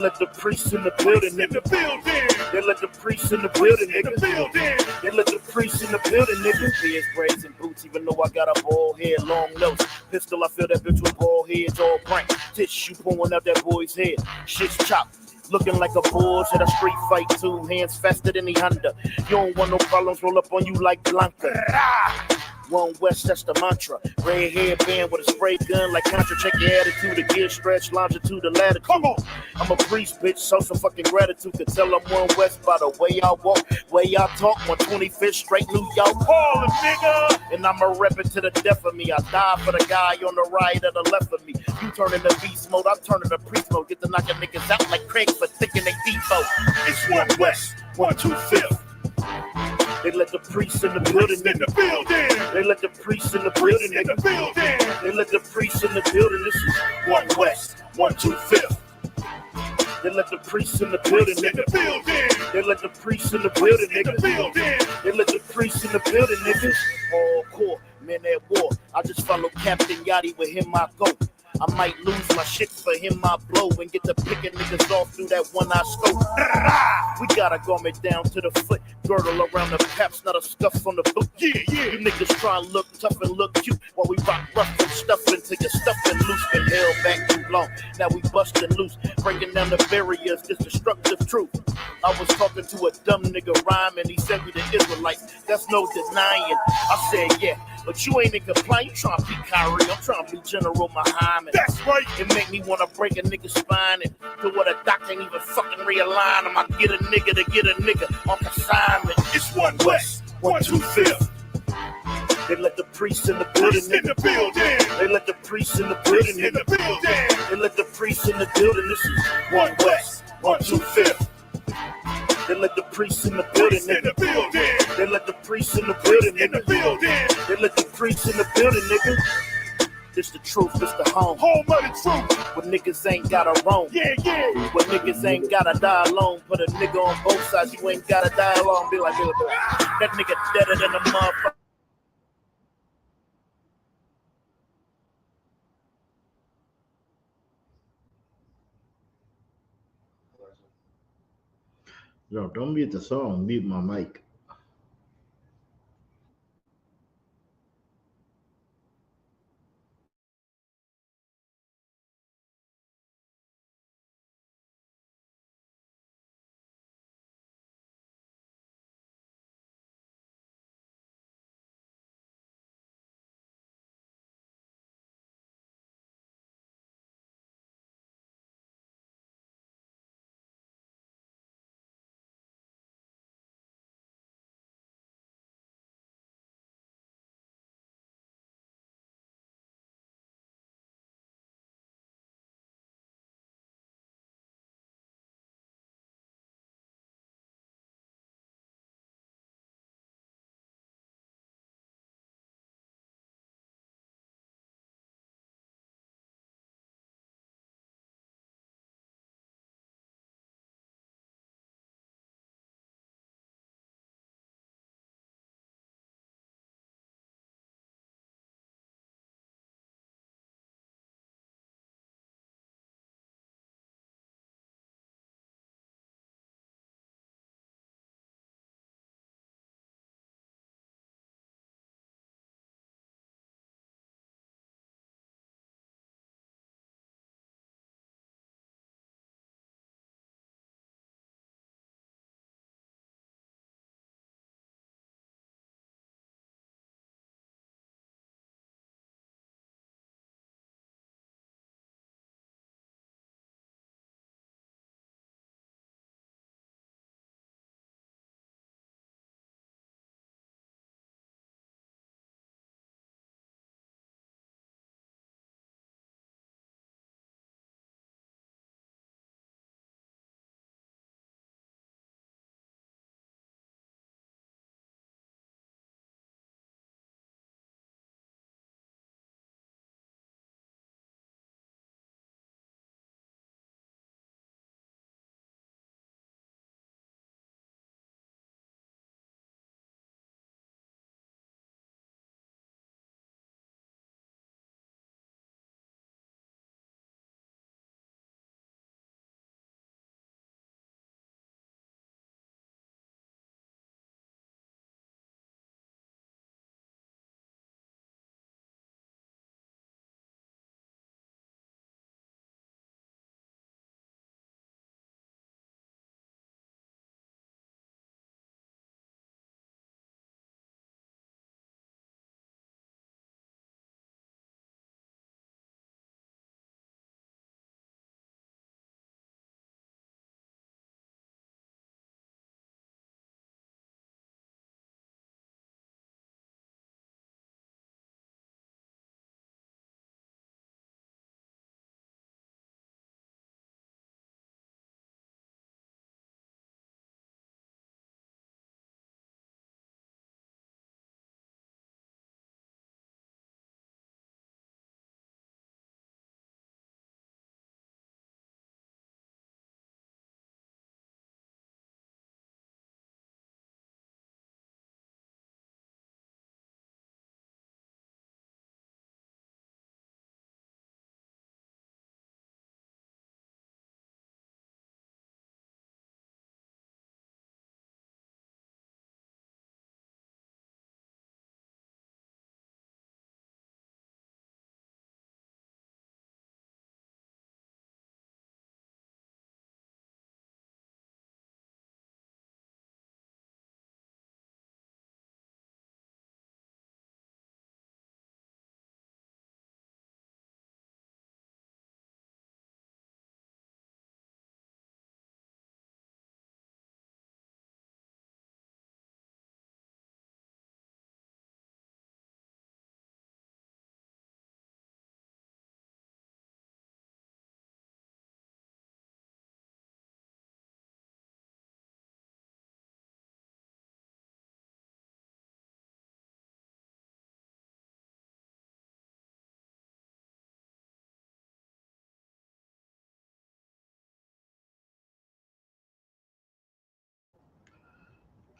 Let the priests in the building, nigga. They let the priests in the building, nigga. They let the priests in the building, nigga. Beers, braids, and boots, even though I got a bald head, long nose. Pistol, I feel that bitch with bald heads, all prank. Tissue pulling out that boy's head. Shit's chopped. Looking like a bulls at a street fight, 2 hands faster than the Honda. You don't want no problems, roll up on you like Blanca. One West, that's the mantra. Red hairband with a spray gun like Contra. Check your attitude, the gear stretch, longitude, the latitude. Come on. I'm a priest, bitch, so some fucking gratitude. Could tell I'm One West by the way I walk, way I talk. 125th straight New York, ballin', nigga. And I'ma rep it to the death of me. I die for the guy on the right or the left of me. You turning the beast mode, I'm turning the priest mode. Get the knocking niggas out like Craig for thinking they default. It's One West, 125th. They let the priests in the building, nigga. They let the priests in the building, nigga. They let the priests in the building. This is One West, 125th. They let the priests in the building, nigga. They let the priests in the building, nigga. They let the priests in the building, nigga. All core, men at war. I just follow Captain Yachty, with him I go. I might lose my shit, for him I blow and get the picking niggas off through that one I stole. We got a garment down to the foot, girdle around the paps, not a scuff on the boot. Yeah. You niggas try and look tough and look cute while we rock rough and stuff until your stuff been loose. Been held back too long, now we busting loose, breaking down the barriers, this destructive truth. I was talking to a dumb nigga rhyme and he said we the Israelites, that's no denying. I said yeah, but you ain't in compliance, you trying to be Kyrie, I'm trying to be General Muhammad. That's right. It make me want to break a nigga's spine and do what a doc ain't even fucking realign him. I get a nigga to get a nigga on consignment. It's One West, 125th. They let the priests in the building, nigga. They let the priests in the building, nigga. They let the priests in the building. This is One West, 125th. They let the priests in the building, nigga. They let the priests in the building, nigga. They let the priests in the building, nigga. This the truth, this the home of the truth. When niggas ain't gotta roam. Yeah. When niggas ain't gotta die alone. Put a nigga on both sides, you ain't gotta die alone. Be like, that nigga deader than a motherfucker. Yo, don't mute the song, mute my mic.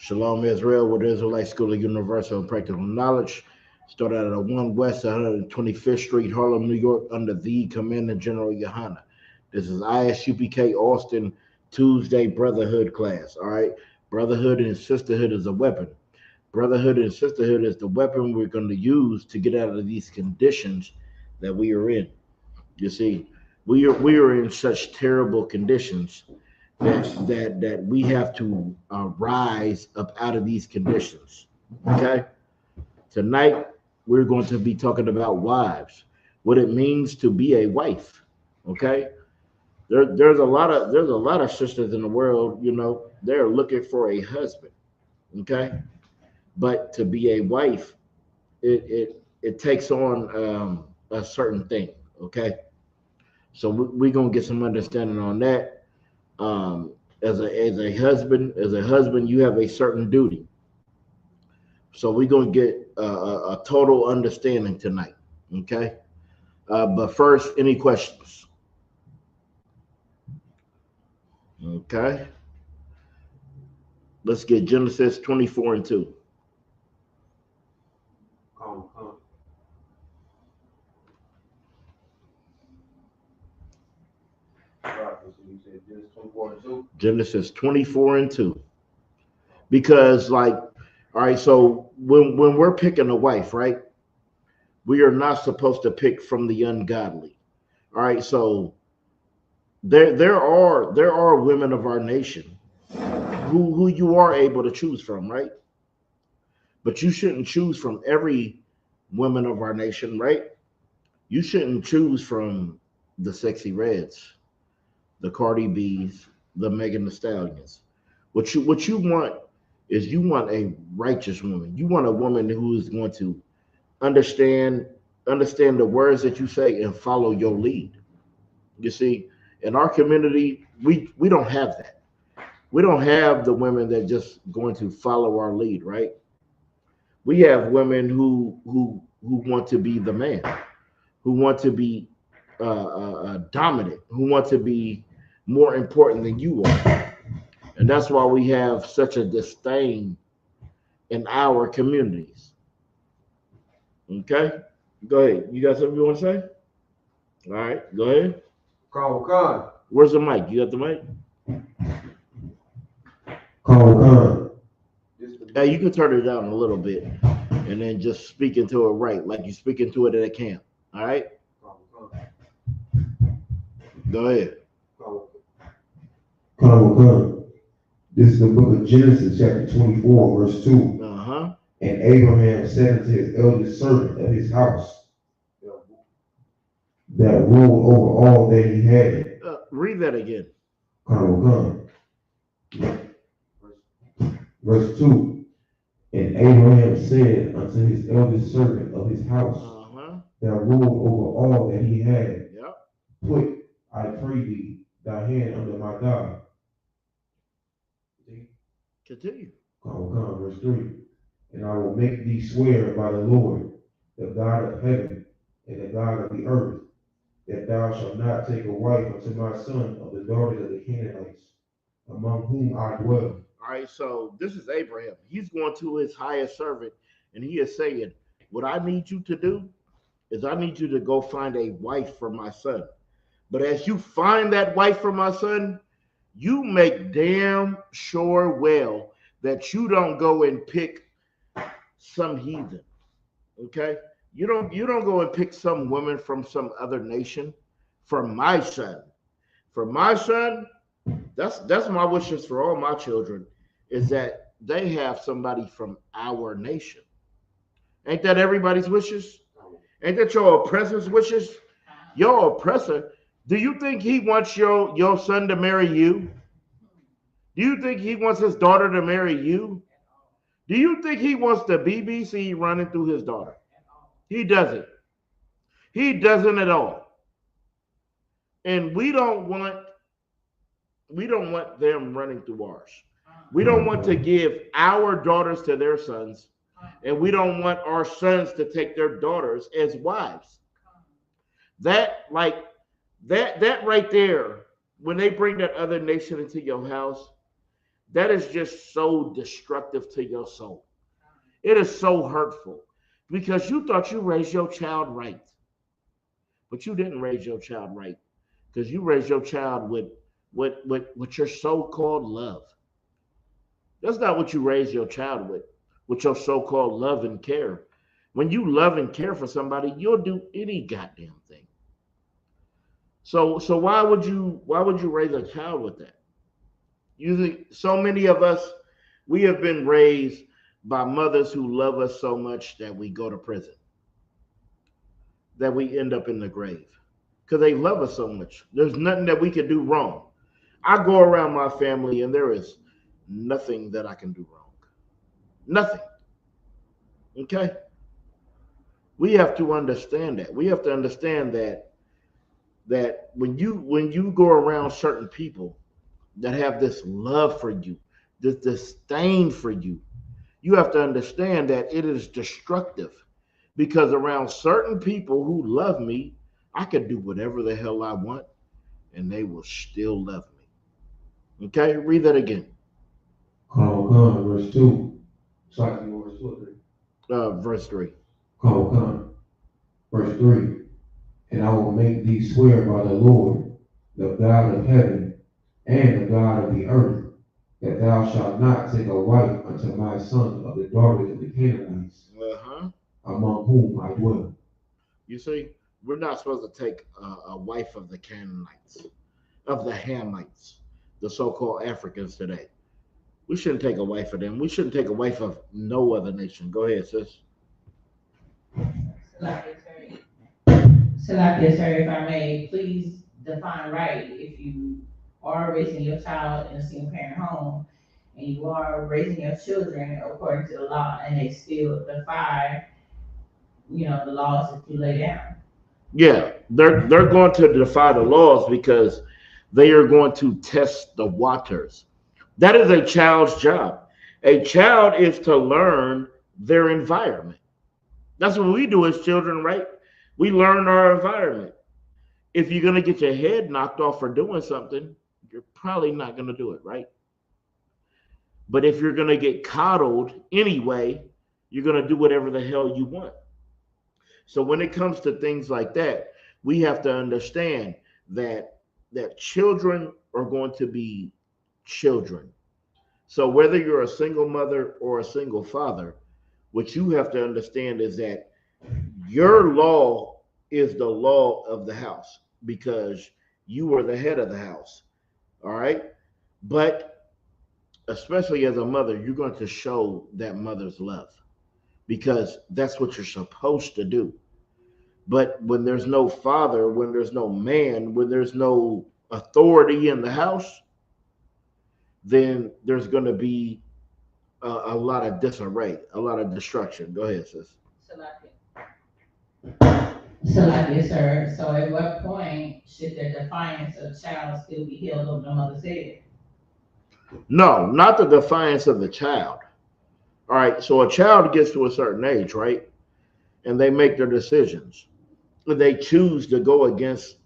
Shalom Israel, with Israelite School of Universal and Practical Knowledge. Started out at 1 West 125th Street, Harlem, New York, under the Commander General Yohana. This is ISUPK Austin Tuesday Brotherhood class. All right. Brotherhood and sisterhood is a weapon. Brotherhood and sisterhood is the weapon we're going to use to get out of these conditions that we are in. You see, we are in such terrible conditions that we have to rise up out of these conditions. Okay. Tonight we're going to be talking about wives, what it means to be a wife. Okay. There's a lot of sisters in the world, they're looking for a husband. Okay. But to be a wife, it takes on a certain thing. Okay. So we're gonna get some understanding on that. Um, as a husband, you have a certain duty. So we're gonna get a total understanding tonight. Okay. But first, any questions? Okay. Let's get Genesis 24:2. Genesis 24:2. Because, like, all right, so when we're picking a wife, right, we are not supposed to pick from the ungodly. All right, so there are women of our nation who you are able to choose from, right? But you shouldn't choose from every woman of our nation, right? You shouldn't choose from the Sexy Reds, the Cardi B's, the Megan Thee Stallions. What you want is you want a righteous woman. You want a woman who is going to understand the words that you say and follow your lead. You see, in our community, we don't have that. We don't have the women that just going to follow our lead, right? We have women who want to be the man, who want to be dominant, who want to be more important than you are. And that's why we have such a disdain in our communities. Okay? Go ahead. You got something you want to say? All right, go ahead. Khan. Where's the mic? You got the mic? Khan. Hey, you can turn it down a little bit and then just speak into it right, like you speak into it at a camp. All right? Go ahead. Khan. This is the book of Genesis, chapter 24, verse 2. Uh-huh. And Abraham said unto his eldest servant of his house that ruled over all that he had. Read that again. Khan. Verse 2. And Abraham said unto his eldest servant of his house that ruled over all that he had. Yep. Put, I pray thee, thy hand under my thigh. Continue. Verse 3. And I will make thee swear by the Lord, the God of heaven and the God of the earth, that thou shalt not take a wife unto my son of the daughters of the Canaanites, among whom I dwell. All right, so this is Abraham. He's going to his highest servant, and he is saying, what I need you to do is I need you to go find a wife for my son. But as you find that wife for my son, you make damn sure well that you don't go and pick some heathen. Okay? You don't go and pick some woman from some other nation for my son. For my son, that's my wishes for all my children, is that they have somebody from our nation. Ain't that everybody's wishes? Ain't that your oppressor's wishes? Your oppressor, do you think he wants your son to marry you? Do you think he wants his daughter to marry you? Do you think he wants the BBC running through his daughter? He doesn't. He doesn't at all. And we don't want them running through ours. We don't want to give our daughters to their sons, and we don't want our sons to take their daughters as wives. That right there, when they bring that other nation into your house, That is just so destructive to your soul. It is so hurtful because you thought you raised your child right, but you didn't raise your child right because you raised your child with your so-called love. That's not what you raise your child with your so-called love and care. When you love and care for somebody, you'll do any goddamn thing. So why would you raise a child with that? Usually, so many of us, we have been raised by mothers who love us so much that we go to prison, that we end up in the grave because they love us so much. There's nothing that we can do wrong. I go around my family and there is nothing that I can do wrong. Nothing. Okay? We have to understand that. We have to understand that when you go around certain people that have this love for you, this disdain for you, you have to understand that it is destructive because around certain people who love me, I can do whatever the hell I want and they will still love me. Okay, read that again. Verse 2. Slightly verse 2. Verse 3. Verse 3. And I will make thee swear by the Lord, the God of heaven and the God of the earth, that thou shalt not take a wife unto my son of the daughters of the Canaanites, among whom I dwell. You see, we're not supposed to take a wife of the Canaanites, of the Hamites, the so-called Africans today. We shouldn't take a wife of them. We shouldn't take a wife of no other nation. Go ahead, sis. Salakia, sir, if I may, please define right if you are raising your child in a single parent home and you are raising your children according to the law and they still defy, the laws that you lay down. Yeah, they're going to defy the laws because they are going to test the waters. That is a child's job. A child is to learn their environment. That's what we do as children, right? We learn our environment. If you're going to get your head knocked off for doing something, you're probably not going to do it, right? But if you're going to get coddled anyway, you're going to do whatever the hell you want. So when it comes to things like that, we have to understand that children are going to be children. So whether you're a single mother or a single father, what you have to understand is that your law is the law of the house because you are the head of the house. All right. But especially as a mother, you're going to show that mother's love because that's what you're supposed to do. But when there's no father, when there's no man, when there's no authority in the house, then there's going to be a lot of disarray, a lot of destruction. Go ahead, sis. Salakia, sir. So at what point should the defiance of the child still be held over the mother's head? No, not the defiance of the child. All right. So a child gets to a certain age, right? And they make their decisions. They choose to go against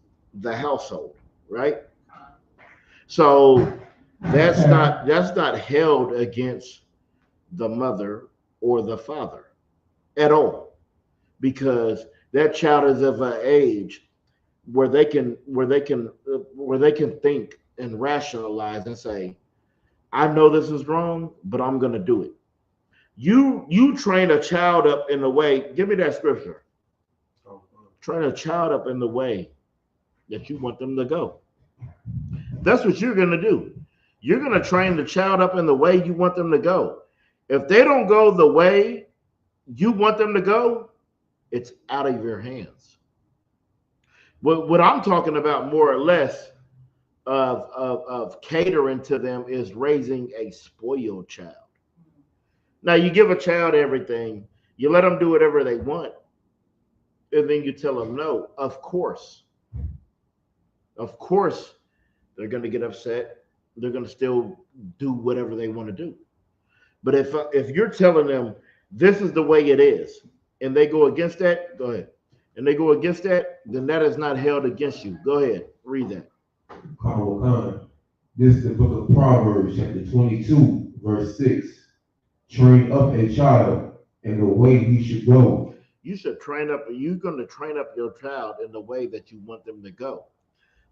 the household, right? So that's not held against the mother or the father at all, because that child is of an age where they can think and rationalize and say, I know this is wrong, but I'm going to do it. You train a child up in the way. Give me that scripture. Train a child up in the way that you want them to go. That's what you're going to do. You're going to train the child up in the way you want them to go. If they don't go the way you want them to go, it's out of your hands. What I'm talking about more or less of catering to them is raising a spoiled child. Now, you give a child everything, you let them do whatever they want, and then you tell them no. Of course, they're going to get upset. They're going to still do whatever they want to do. But if you're telling them this is the way it is, and they go against that, go ahead. And they go against that, then that is not held against you. Go ahead, read that. This is the book of Proverbs, chapter 22, verse 6. Train up a child in the way he should go. You should train up, you're going to train up your child in the way that you want them to go.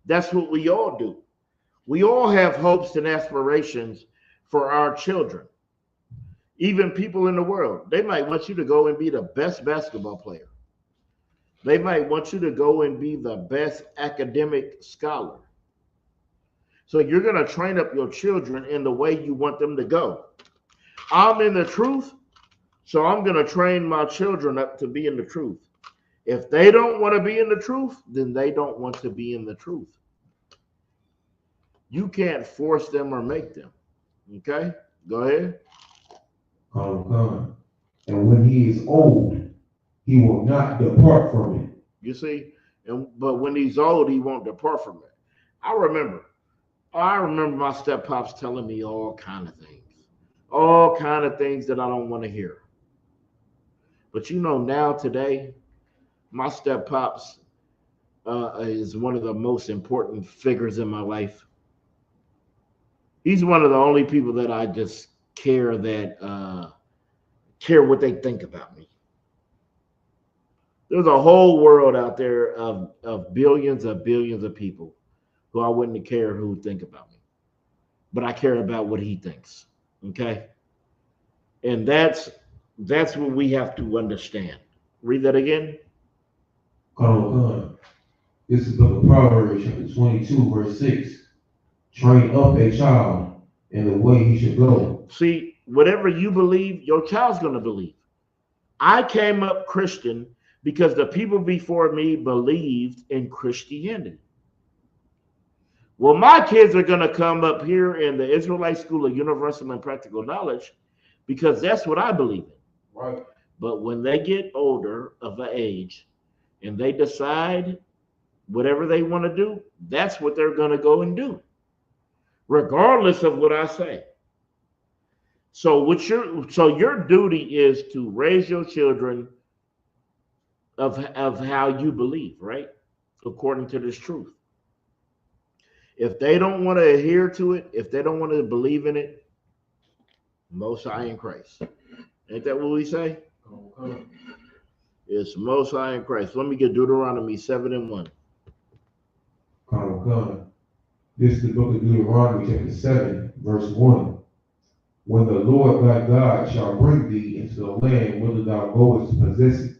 That's what we all do. We all have hopes and aspirations for our children. Even people in the world, they might want you to go and be the best basketball player. They might want you to go and be the best academic scholar. So you're going to train up your children in the way you want them to go. I'm in the truth, so I'm going to train my children up to be in the truth. If they don't want to be in the truth, then they don't want to be in the truth. You can't force them or make them. Okay? Go ahead. Come. And when he is old, he will not depart from it. You see? But when he's old, he won't depart from it. I remember my step-pops telling me all kind of things that I don't want to hear. But you know, now today, my step-pops is one of the most important figures in my life. He's one of the only people that I just care what they think about me. There's a whole world out there of billions of people who I wouldn't care who think about me. But I care about what he thinks. Okay? And that's what we have to understand. Read that again. Come. This is the book of Proverbs, chapter 22, verse 6. Train up a child in the way he should go. See, whatever you believe, your child's going to believe. I came up Christian because the people before me believed in Christianity. Well, my kids are going to come up here in the Israelite School of Universal and Practical Knowledge because that's what I believe in. Right. But when they get older of an age and they decide whatever they want to do, that's what they're going to go and do, regardless of what I say. So your duty is to raise your children of how you believe, right? According to this truth. If they don't want to adhere to it, if they don't want to believe in it, Most High in Christ. Ain't that what we say? Okay. It's Most High in Christ. Let me get Deuteronomy 7:1. Come. This is the book of Deuteronomy, chapter 7, verse 1. When the Lord thy God shall bring thee into the land whither thou goest to possess it,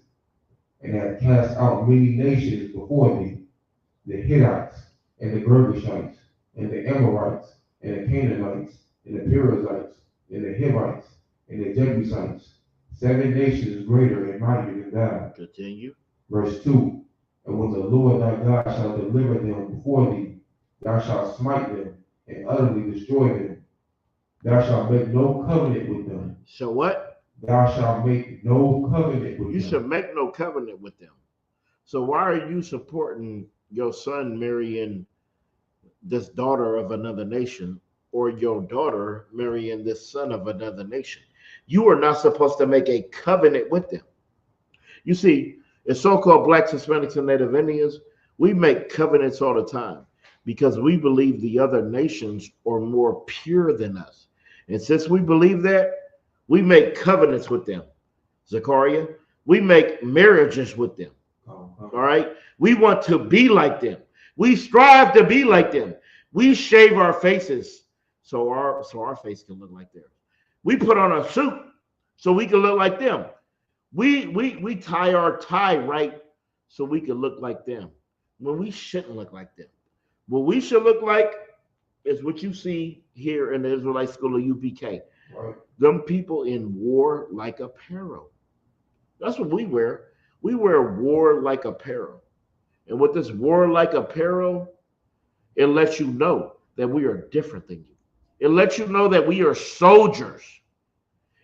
and hath cast out many nations before thee, the Hittites, and the Girgashites, and the Amorites, and the Canaanites, and the Perizzites, and the Hivites, and the Jebusites, 7 nations greater and mightier than thou. Continue. Verse 2. And when the Lord thy God shall deliver them before thee, thou shalt smite them and utterly destroy them. Thou shalt make no covenant with them. So what? Thou shalt make no covenant with them. You should make no covenant with them. So why are you supporting your son marrying this daughter of another nation, or your daughter marrying this son of another nation? You are not supposed to make a covenant with them. You see, as so-called Blacks, Hispanics, and Native Indians, we make covenants all the time because we believe the other nations are more pure than us. And since we believe that, we make covenants with them. Zachariah, we make marriages with them. All right? We want to be like them. We strive to be like them. We shave our faces so our face can look like theirs. We put on a suit so we can look like them. We tie our tie right so we can look like them, when we shouldn't look like them. What we should look like is what you see here in the Israelite School of UPK. Right. Them people in war-like apparel. That's what we wear. We wear war-like apparel. And with this war-like apparel, it lets you know that we are different than you. It lets you know that we are soldiers.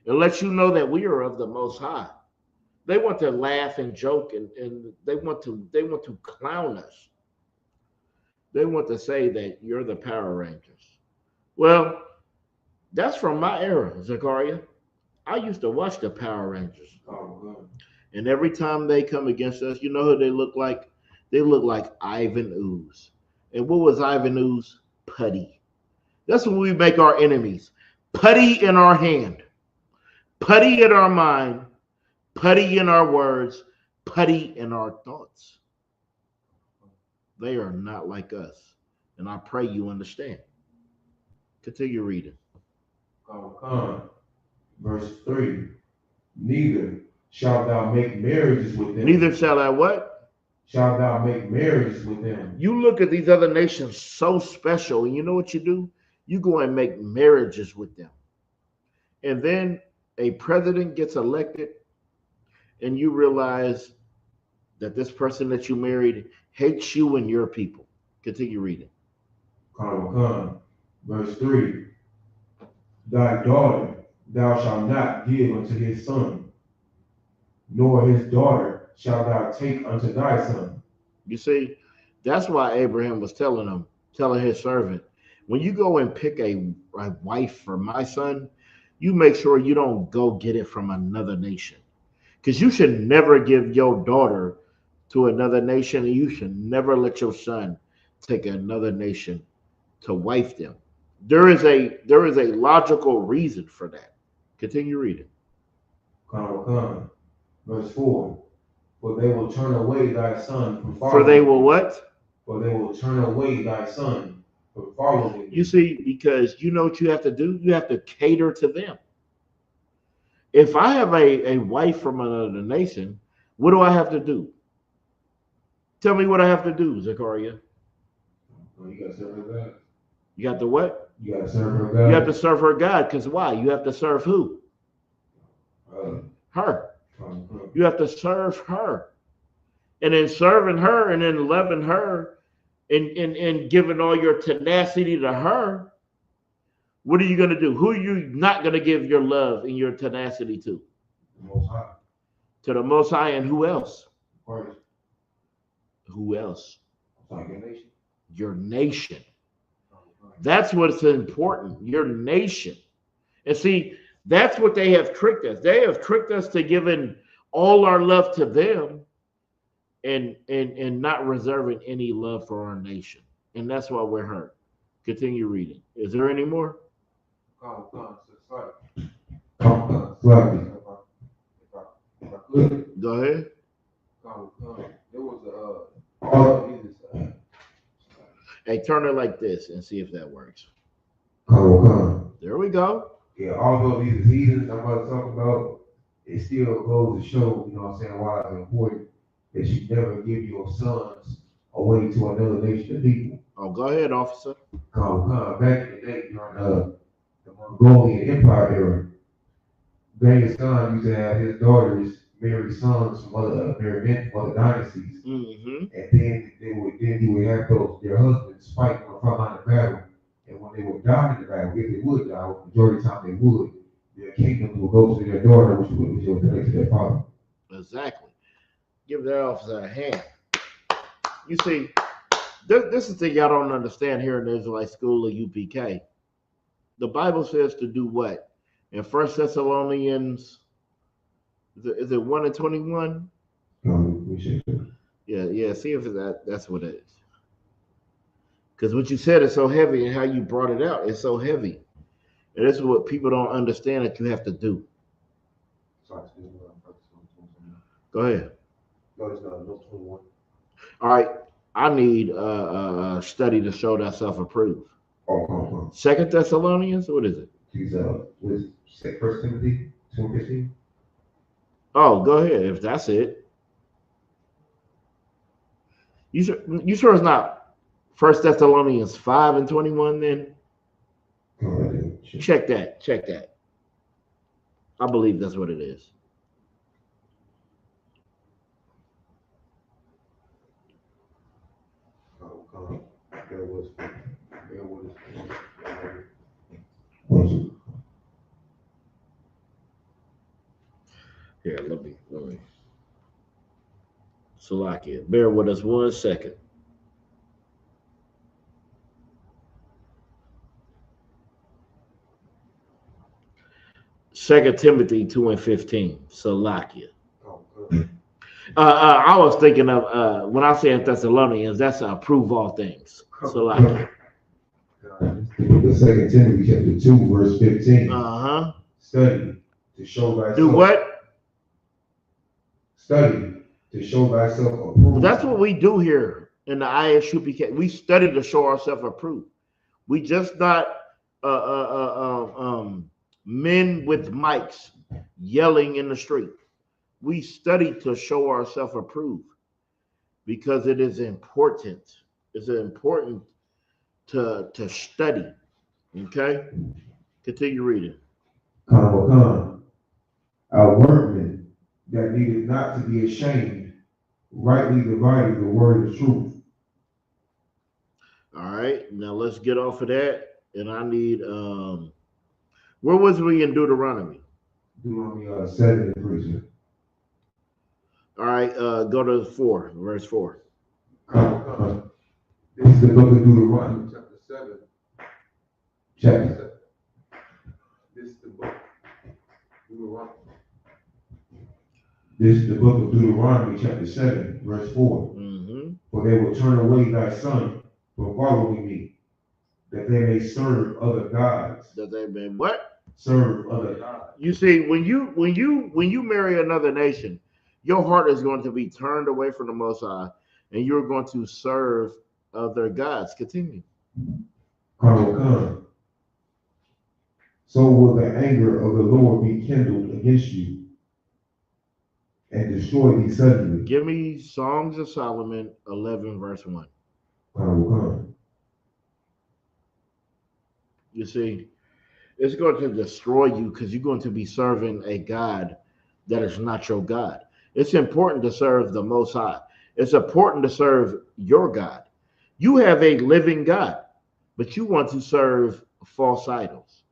It lets you know that we are of the Most High. They want to laugh and joke, and they want to clown us. They want to say that you're the Power Rangers. Well, that's from my era, Zachariah. I used to watch the Power Rangers. And every time they come against us, you know who they look like? They look like Ivan Ooze. And what was Ivan Ooze? Putty. That's when we make our enemies. Putty in our hand, putty in our mind, putty in our words, putty in our thoughts. They are not like us. And I pray you understand. Continue reading. Verse 3. Neither shalt thou make marriages with them. Neither shall I what? Shalt thou make marriages with them. You look at these other nations so special, and you know what you do? You go and make marriages with them. And then a president gets elected, and you realize that this person that you married hates you and your people. Continue reading. Verse 3. Thy daughter thou shalt not give unto his son, nor his daughter shalt thou take unto thy son. You see, that's why Abraham was telling his servant, when you go and pick a wife for my son, you make sure you don't go get it from another nation. Because you should never give your daughter to another nation, and you should never let your son take another nation to wife them. There is a logical reason for that. Continue reading. Verse 4. For they will turn away thy son from following. For they will what? For they will turn away thy son from following. You see, because you know what you have to do? You have to cater to them. If I have a wife from another nation, what do I have to do? Tell me what I have to do, Zachariah. You got to serve her God. You got to what? You got to serve her God. You have to serve her God, because why? You have to serve who? Her. You have to serve her. And in serving her and in loving her and giving all your tenacity to her, what are you going to do? Who are you not going to give your love and your tenacity to? The Most High. To the Most High, and who else? Christ. Who else? Like your nation. Your nation. That's what's important. Your nation. And see, that's what they have tricked us. They have tricked us to giving all our love to them and not reserving any love for our nation. And that's why we're hurt. Continue reading. Is there any more? Go ahead. There was Hey, turn it like this and see if that works. There we go. Yeah, although these heathens I'm about to talk about, it still goes to show, you know what I'm saying, why it's important that you never give your sons away to another nation of people. Oh, go ahead, officer. Back in the day during the Mongolian Empire era, Genghis Khan used to have his daughters marry sons from other men from other dynasties, and then he would have their husbands fight on the front line of battle. And when they would die in the battle, if they would die, the majority of the time they would, their kingdom would go to their daughter, which would connect to their father. Exactly. Give that officer a hand. You see, this is the thing y'all don't understand here in the Israelite school of UPK. The Bible says to do what? In 1 Thessalonians, is it 1 and 21? Yeah. See if that's what it is. Because what you said is so heavy, and how you brought it out is so heavy. And this is what people don't understand that you have to do. Go ahead. No, All right. I need a study to show thyself approved. 2 Thessalonians? What is it? Was 1 Timothy 2:15? Oh, go ahead. If that's it. You sure it's not 1 Thessalonians 5 and 21 then? Check that. I believe that's what it is. Here, let me. Salakia, bear with us 1 second. Second Timothy 2 and 15. Salakia. I was thinking of when I say in Thessalonians, that's approve all things. Salakia. of 2 Timothy chapter 2, verse 15. Study to show thyself. Do what? Study to show thyself approved. That's what we do here in the ISUPK. We study to show ourselves approved. We just not men with mics yelling in the street. We study to show ourselves approved because it is important. It's important to study. Okay? Continue reading. Come, our workmen that needed not to be ashamed, rightly dividing the word of truth. All right, now let's get off of that. And I need where was we in Deuteronomy? Deuteronomy 7 and 3, sir. All right, go to 4, verse 4. Come. This is the book of Deuteronomy, chapter 7. Chapter 7. This is the book of Deuteronomy. This is the book of Deuteronomy, chapter 7, verse 4. For they will turn away thy son from following me, that they may serve other gods. That they may what? Serve other gods. You see, when you marry another nation, your heart is going to be turned away from the Most High, and you're going to serve other gods. Continue. Come. So will the anger of the Lord be kindled against you, and destroy thee suddenly. Give me Songs of Solomon 11, verse 1. Come. You see, it's going to destroy you because you're going to be serving a God that is not your God. It's important to serve the Most High. It's important to serve your God. You have a living God, but you want to serve false idols.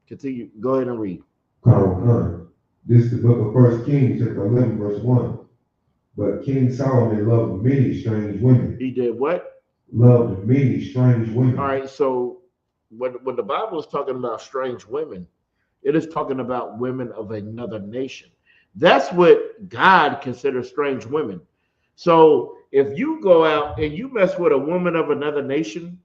Continue. Go ahead and read. Come. This is the book of 1 Kings, chapter 11, verse 1. But King Solomon loved many strange women. He did what? Loved many strange women. All right, so when the Bible is talking about strange women, it is talking about women of another nation. That's what God considers strange women. So if you go out and you mess with a woman of another nation,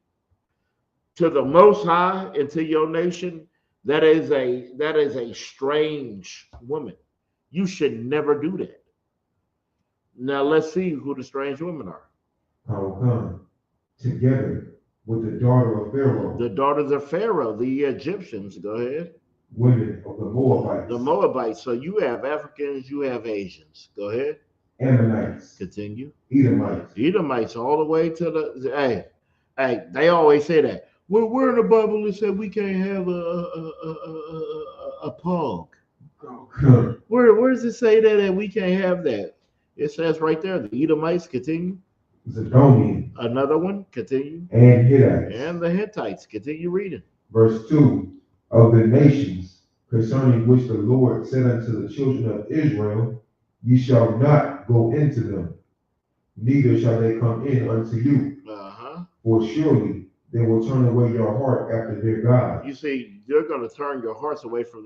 to the Most High and to your nation, that is a strange woman. You should never do that. Now let's see who the strange women are. Come together with the daughter of Pharaoh. The daughters of Pharaoh, the Egyptians. Go ahead. Women of the Moabites. The Moabites. So you have Africans, you have Asians. Go ahead. Ammonites. Continue. Edomites all the way to the hey, they always say that. Well, where in the Bible it said we can't have a pog? Where does it say that we can't have that? It says right there, the Edomites. Continue. Zidonians. Another one. Continue. And Hittites. And the Hittites. Continue reading. Verse 2. Of the nations concerning which the Lord said unto the children of Israel, ye shall not go into them, neither shall they come in unto you. For surely they will turn away your heart after their God. You see, they're going to turn your hearts away from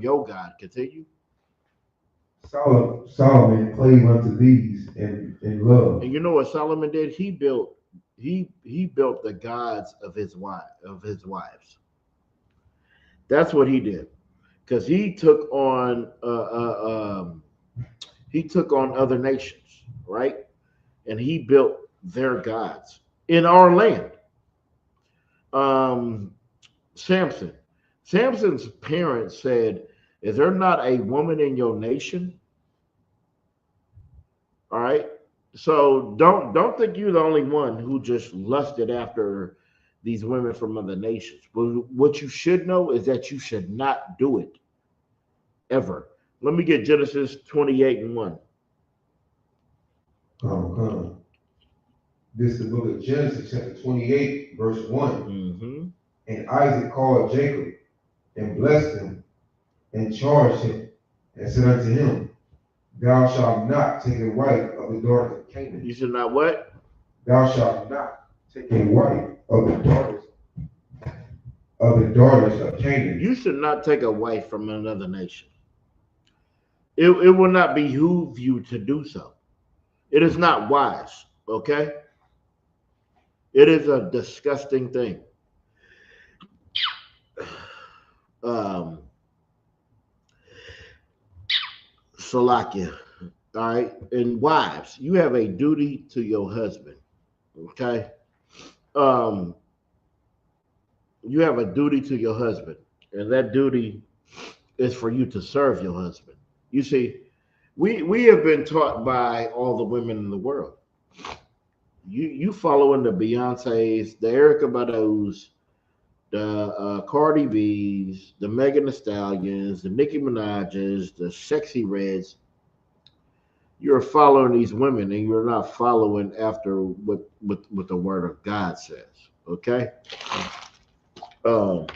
your God. Continue. Solomon clave unto these in love. And you know what Solomon did? He built the gods of his wives. That's what he did, because he took on other nations, right? And he built their gods in our land. Samson's parents said, "Is there not a woman in your nation?" All right. So don't think you're the only one who just lusted after these women from other nations. But what you should know is that you should not do it ever. Let me get Genesis 28 and 1. Come. This is the book of Genesis, chapter 28, verse 1. And Isaac called Jacob and blessed him and charged him and said unto him, thou shalt not take a wife of the daughters of Canaan. You should not what? Thou shalt not take a wife of the daughters of Canaan. You should not take a wife from another nation. It will not behoove you to do so. It is not wise, okay? It is a disgusting thing. um, Salakia. All right, and wives, you have a duty to your husband. Okay, um, you have a duty to your husband, and that duty is for you to serve your husband. You see, we have been taught by all the women in the world. You following the Beyonces, the Erica Badu's, the Cardi B's, the Megan Thee Stallions, the Nicki Minaj's, the Sexy Reds. You're following these women, and you're not following after what the Word of God says. Okay. Um,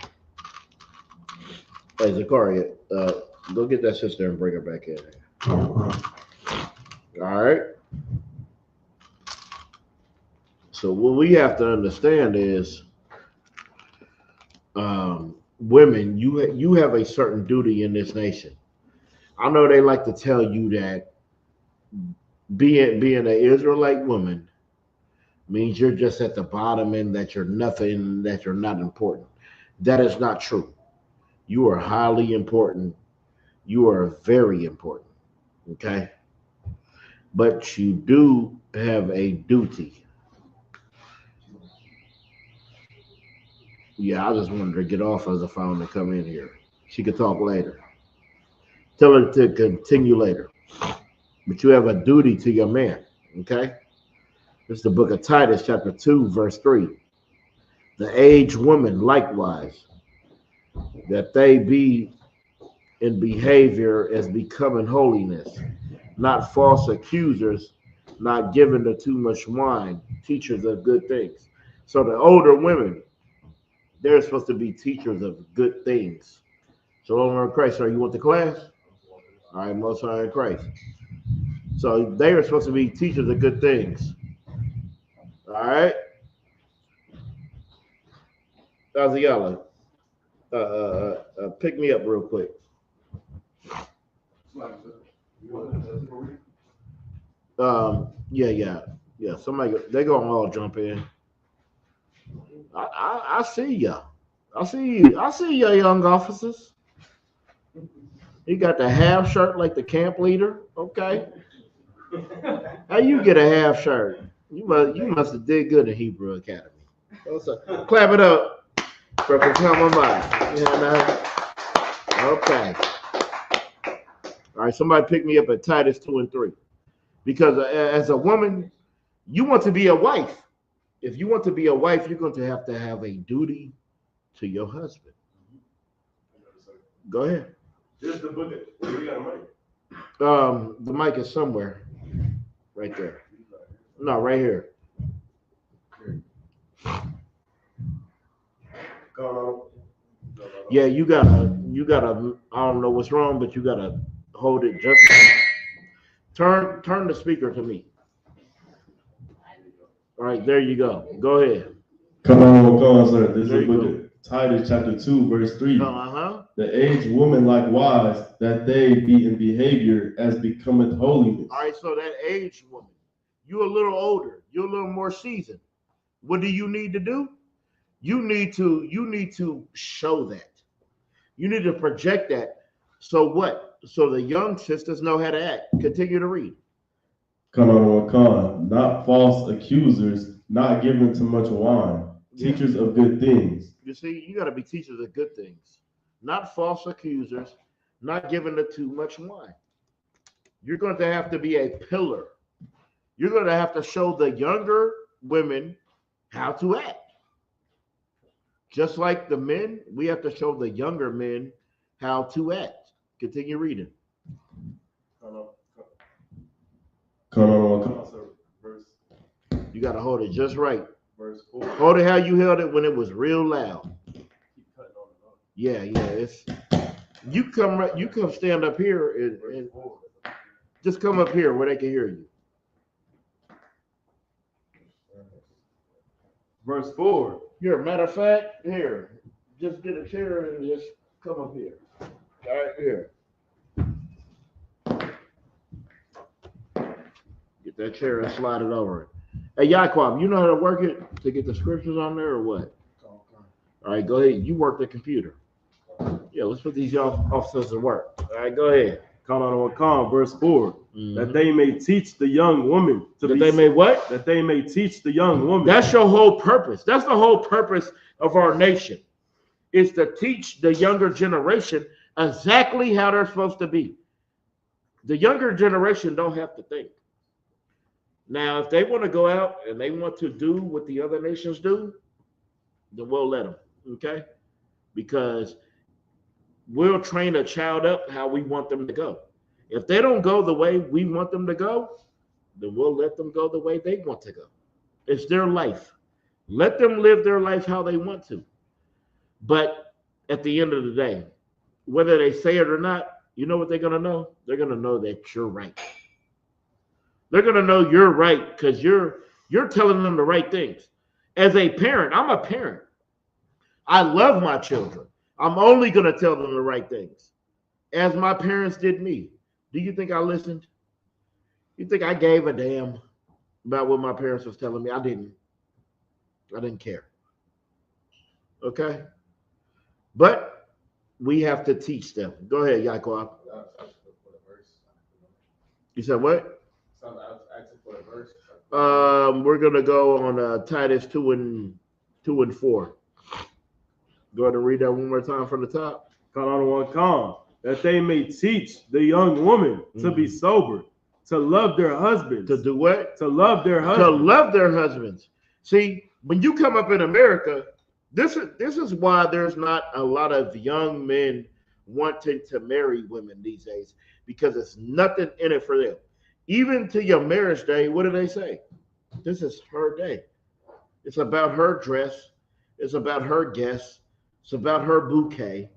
hey Zakaria, go get that sister and bring her back in. All right. So what we have to understand is, women, you have a certain duty in this nation. I know they like to tell you that being an Israelite woman means you're just at the bottom and that you're nothing, that you're not important. That is not true. You are highly important. You are very important. Okay. But you do have a duty. Yeah, I just wanted her to get off as a phone and come in here. She could talk later. Tell her to continue later. But you have a duty to your man. Okay. This is the book of Titus, chapter 2, verse 3. The aged woman likewise, that they be in behavior as becoming holiness, not false accusers, not given to too much wine, teachers of good things. So the older women, they're supposed to be teachers of good things. Shalom in Christ. Sir, you want the class? All right, most high in Christ. So they are supposed to be teachers of good things. All right. Aziala, pick me up real quick. Yeah. Somebody, they gonna all jump in. I see ya. I see you. I see ya, young officers. You got the half shirt like the camp leader. Okay. How you get a half shirt? You must have did good in Hebrew Academy. Clap it up for coming by. You know? Okay. All right. Somebody pick me up at Titus 2 and 3. Because as a woman, you want to be a wife. If you want to be a wife, you're going to have a duty to your husband. Go ahead. Here's the book. Where you got a mic? The mic is somewhere, right there. No, right here. Yeah, you gotta. I don't know what's wrong, but you gotta hold it just. Turn the speaker to me. All right, there you go. Go ahead. Come on, sir. This is the book of Titus, chapter 2, verse 3. The aged woman likewise, that they be in behavior as becometh holiness. All right, so that aged woman, you're a little older, you're a little more seasoned. What do you need to do? You need to show that. You need to project that. So what? So the young sisters know how to act. Continue to read. Come on, not false accusers, not given to much wine, teachers of good things. You see, you got to be teachers of good things, not false accusers, not given to too much wine. You're going to have to be a pillar. You're going to have to show the younger women how to act. Just like the men, we have to show the younger men how to act. Continue reading. Come on, sir. Verse. You got to hold it just right. Verse 4. Hold it how you held it when it was real loud. Yeah. It's you come stand up here and just come up here where they can hear you. Verse 4. Here, matter of fact, here, just get a chair and just come up here. All right, here. Get that chair and slide it over. Hey, Yaquab, you know how to work it to get the scriptures on there or what? All right, go ahead. You work the computer. Yeah, let's put these young officers to work. All right, go ahead. Count on 1 verse 4. That they may teach the young woman to that be. They may what? That they may teach the young woman. That's your whole purpose. That's the whole purpose of our nation, is to teach the younger generation exactly how they're supposed to be. The younger generation don't have to think. Now, if they want to go out and they want to do what the other nations do, then we'll let them, okay? Because we'll train a child up how we want them to go. If they don't go the way we want them to go, then we'll let them go the way they want to go. It's their life. Let them live their life how they want to. But at the end of the day, whether they say it or not, you know what they're going to know? They're going to know that you're right. They're going to know you're right because you're telling them the right things. As a parent, I'm a parent. I love my children. I'm only going to tell them the right things, as my parents did me. Do you think I listened? You think I gave a damn about what my parents was telling me? I didn't care. Okay? But we have to teach them. Go ahead, Yaakov. You said what? We're gonna go on Titus 2 and 4. Go ahead and read that one more time from the top. Count on 1 that they may teach the young woman to be sober, to love their husbands. To do what? To love their husbands. To love their husbands. See, when you come up in America, this is why there's not a lot of young men wanting to marry women these days, because it's nothing in it for them. Even to your marriage day, what do they say? This is her day. It's about her dress. It's about her guests. It's about her bouquet.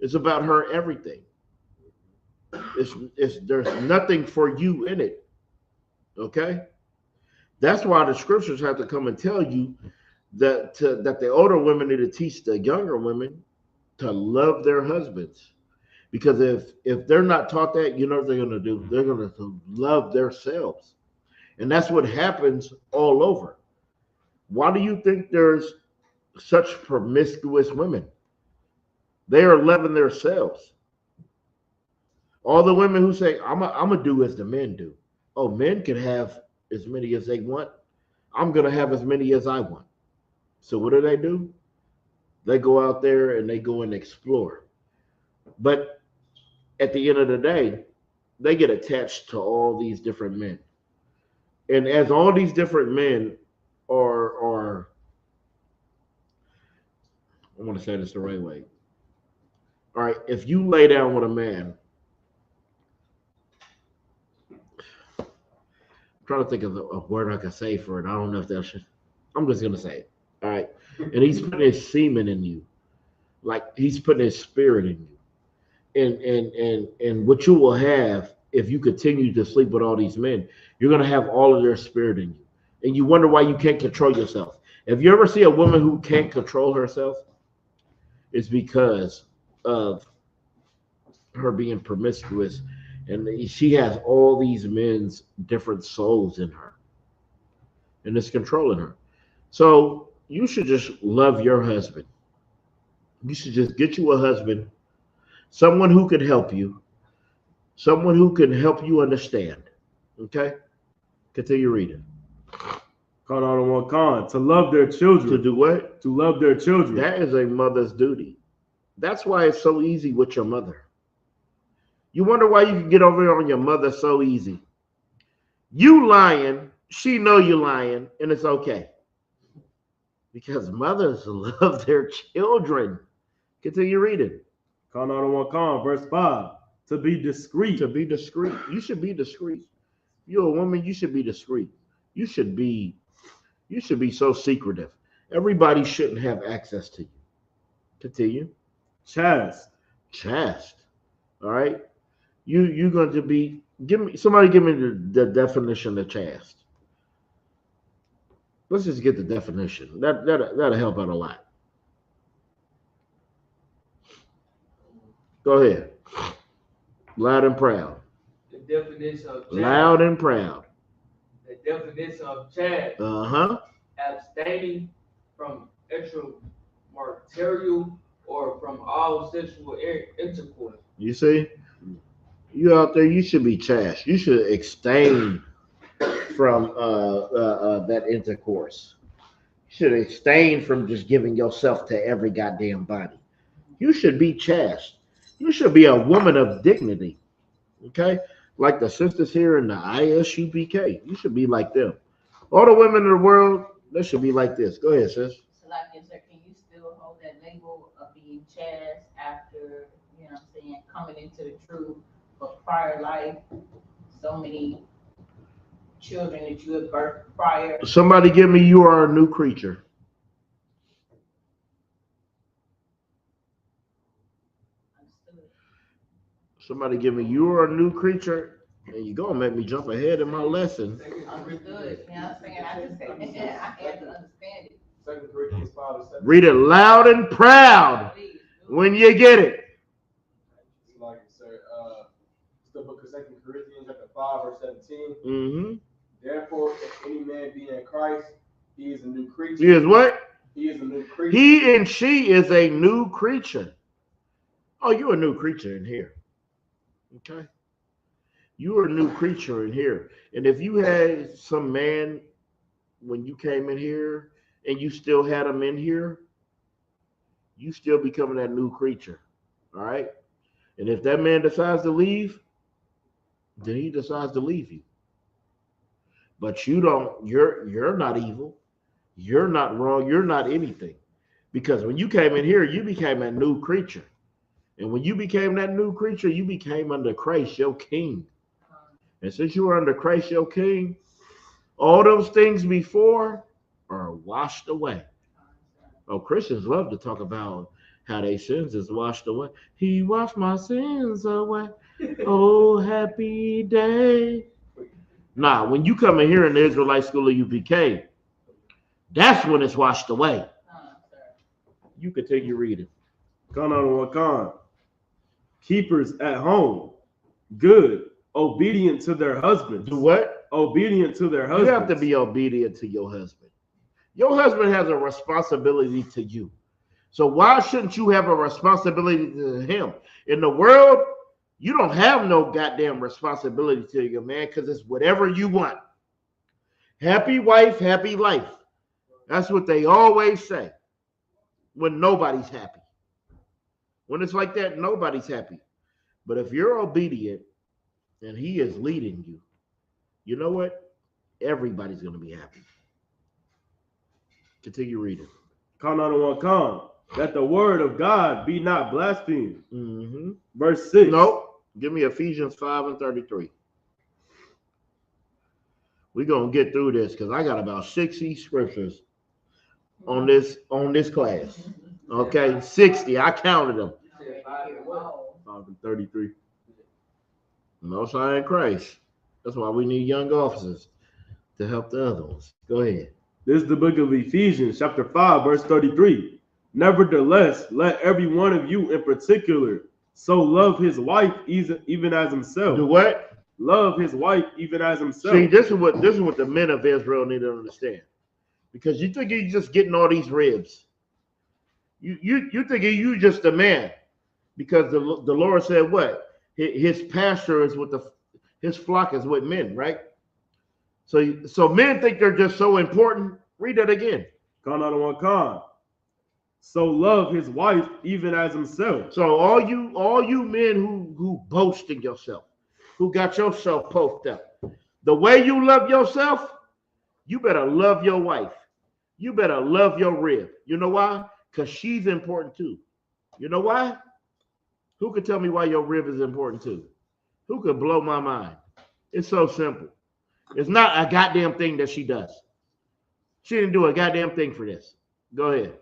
It's about her everything. There's nothing for you in it. Okay? That's why the scriptures have to come and tell you that the older women need to teach the younger women to love their husbands. Because if they're not taught that, you know what they're going to do? They're going to love themselves. And that's what happens all over. Why do you think there's such promiscuous women? They are loving themselves. All the women who say, I'm going to do as the men do. Oh, men can have as many as they want. I'm going to have as many as I want. So what do? They go out there and they go and explore. But at the end of the day, they get attached to all these different men. And as all these different men are I want to say this the right way. All right, if you lay down with a man, I'm trying to think of a word I can say for it. I don't know if that should. I'm just gonna say it. All right, and he's putting his semen in you, like he's putting his spirit in you, and what you will have if you continue to sleep with all these men, you're gonna have all of their spirit in you, and you wonder why you can't control yourself. If you ever see a woman who can't control herself, it's because of her being promiscuous, and she has all these men's different souls in her, and it's controlling her. So you should just love your husband. You should just get you a husband, someone who can help you, someone who can help you understand. Okay? Continue reading. Count on 1 to love their children. To do what? To love their children. That is a mother's duty. That's why it's so easy with your mother. You wonder why you can get over on your mother so easy. You lying, she know you lying, and it's okay. Because mothers love their children. Continue reading. Count on 1 verse 5. To be discreet. To be discreet. You should be discreet. You're a woman, you should be discreet. You should be so secretive. Everybody shouldn't have access to you. Continue. Chaste. All right. You're going to be, give me the definition of chaste. Let's just get the definition. That'll help out a lot. Go ahead. Loud and proud. The definition of chaste. Loud and proud. The definition of chaste. Abstaining from extramarital or from all all sexual intercourse. You see, you out there, you should be chaste. You should abstain from that intercourse. You should abstain from just giving yourself to every goddamn body. You should be chaste. You should be a woman of dignity. Okay? Like the sisters here in the ISUPK. You should be like them. All the women in the world, they should be like this. Go ahead, sis. So like, yes, sir, can you still hold that label of being chaste after, you know what I'm saying, coming into the truth for prior life? So many children that you have birthed prior. Somebody give me, you are a new creature. Somebody give me, you are a new creature. And you're going to make me jump ahead in my lesson. Understood. You know what I'm saying? I just said, I had to understand it. 2 Corinthians 5:7. Read it loud and proud when you get it. Like it, sir. It's the book of 2 Corinthians, chapter 5, verse 17. Mm-hmm. Therefore, if any man be in Christ, he is a new creature. He is what? He is a new creature. He and she is a new creature. Oh, you're a new creature in here. Okay? You're a new creature in here. And if you had some man when you came in here and you still had him in here, you still becoming that new creature. All right? And if that man decides to leave, then he decides to leave you. But you don't, you're not evil. You're not wrong. You're not anything. Because when you came in here, you became a new creature. And when you became that new creature, you became under Christ, your king. And since you are under Christ, your king, all those things before are washed away. Oh, Christians love to talk about how their sins is washed away. He washed my sins away. Oh, happy day. Nah, when you come in here in the Israelite School of UPK, that's when it's washed away. You continue reading. Con on one con. Keepers at home, good, obedient to their husbands. Do what? Obedient to their husbands. You have to be obedient to your husband. Your husband has a responsibility to you. So why shouldn't you have a responsibility to him? In the world, you don't have no goddamn responsibility to your man because it's whatever you want. Happy wife, happy life. That's what they always say when nobody's happy. When it's like that, nobody's happy. But if you're obedient and he is leading you, you know what? Everybody's going to be happy. Continue reading. Con on one con. That the word of God be not blasphemed. Mm-hmm. Verse 6. Nope. Give me Ephesians 5:33. We're going to get through this because I got about 60 scriptures on this class. Okay, 60. I counted them. 5:33. No sign in Christ. That's why we need young officers to help the other ones. Go ahead. This is the book of Ephesians, chapter 5, verse 33. Nevertheless, let every one of you in particular so love his wife even as himself. Do what? Love his wife even as himself. See, this is what the men of Israel need to understand. Because you think you're just getting all these ribs. You think you just a man. Because the Lord said what? His pasture is with his flock is with men, right? So men think they're just so important. Read that again. Con on one con. So love his wife even as himself. So all you men who boast in yourself, who got yourself puffed up, the way you love yourself, you better love your wife. You better love your rib. You know why? Because she's important too. You know why? Who could tell me why your rib is important too? Who could blow my mind? It's so simple. It's not a goddamn thing that she does. She didn't do a goddamn thing for this. Go ahead.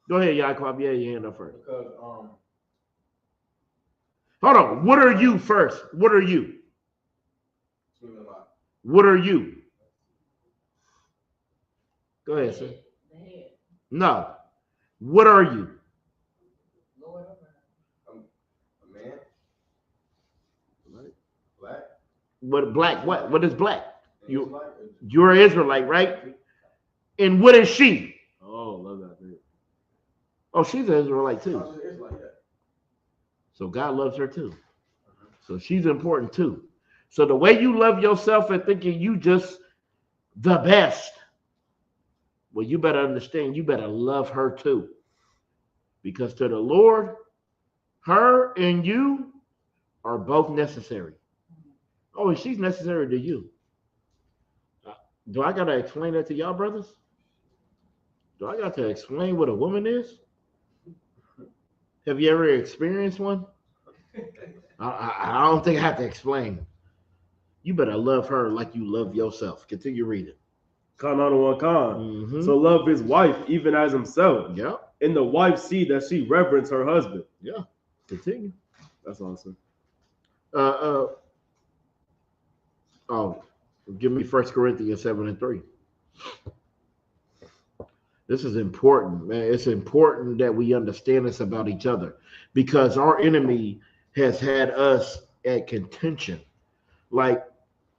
Go ahead, Yaakov. Yeah, your hand up first. Because Hold on. What are you first? What are you? What are you? Go ahead, sir. No. What are you? a man. Black. What black? What is black? You're an Israelite, right? And what is she? Oh, love that. Man. Oh, she's an Israelite too. So God loves her too. So she's important too. So the way you love yourself and thinking you just the best, well, you better understand, you better love her too. Because to the Lord, her and you are both necessary. Oh, and she's necessary to you. Do I got to explain that to y'all, brothers? Do I got to explain what a woman is? Have you ever experienced one? I don't think I have to explain. You better love her like you love yourself. Continue reading. Con on one con. Mm-hmm. So love his wife even as himself. Yeah. And the wife see that she reverence her husband. Yeah. Continue. That's awesome. Give me 1 Corinthians 7:3. This is important, man. It's important that we understand this about each other because our enemy has had us at contention. Like,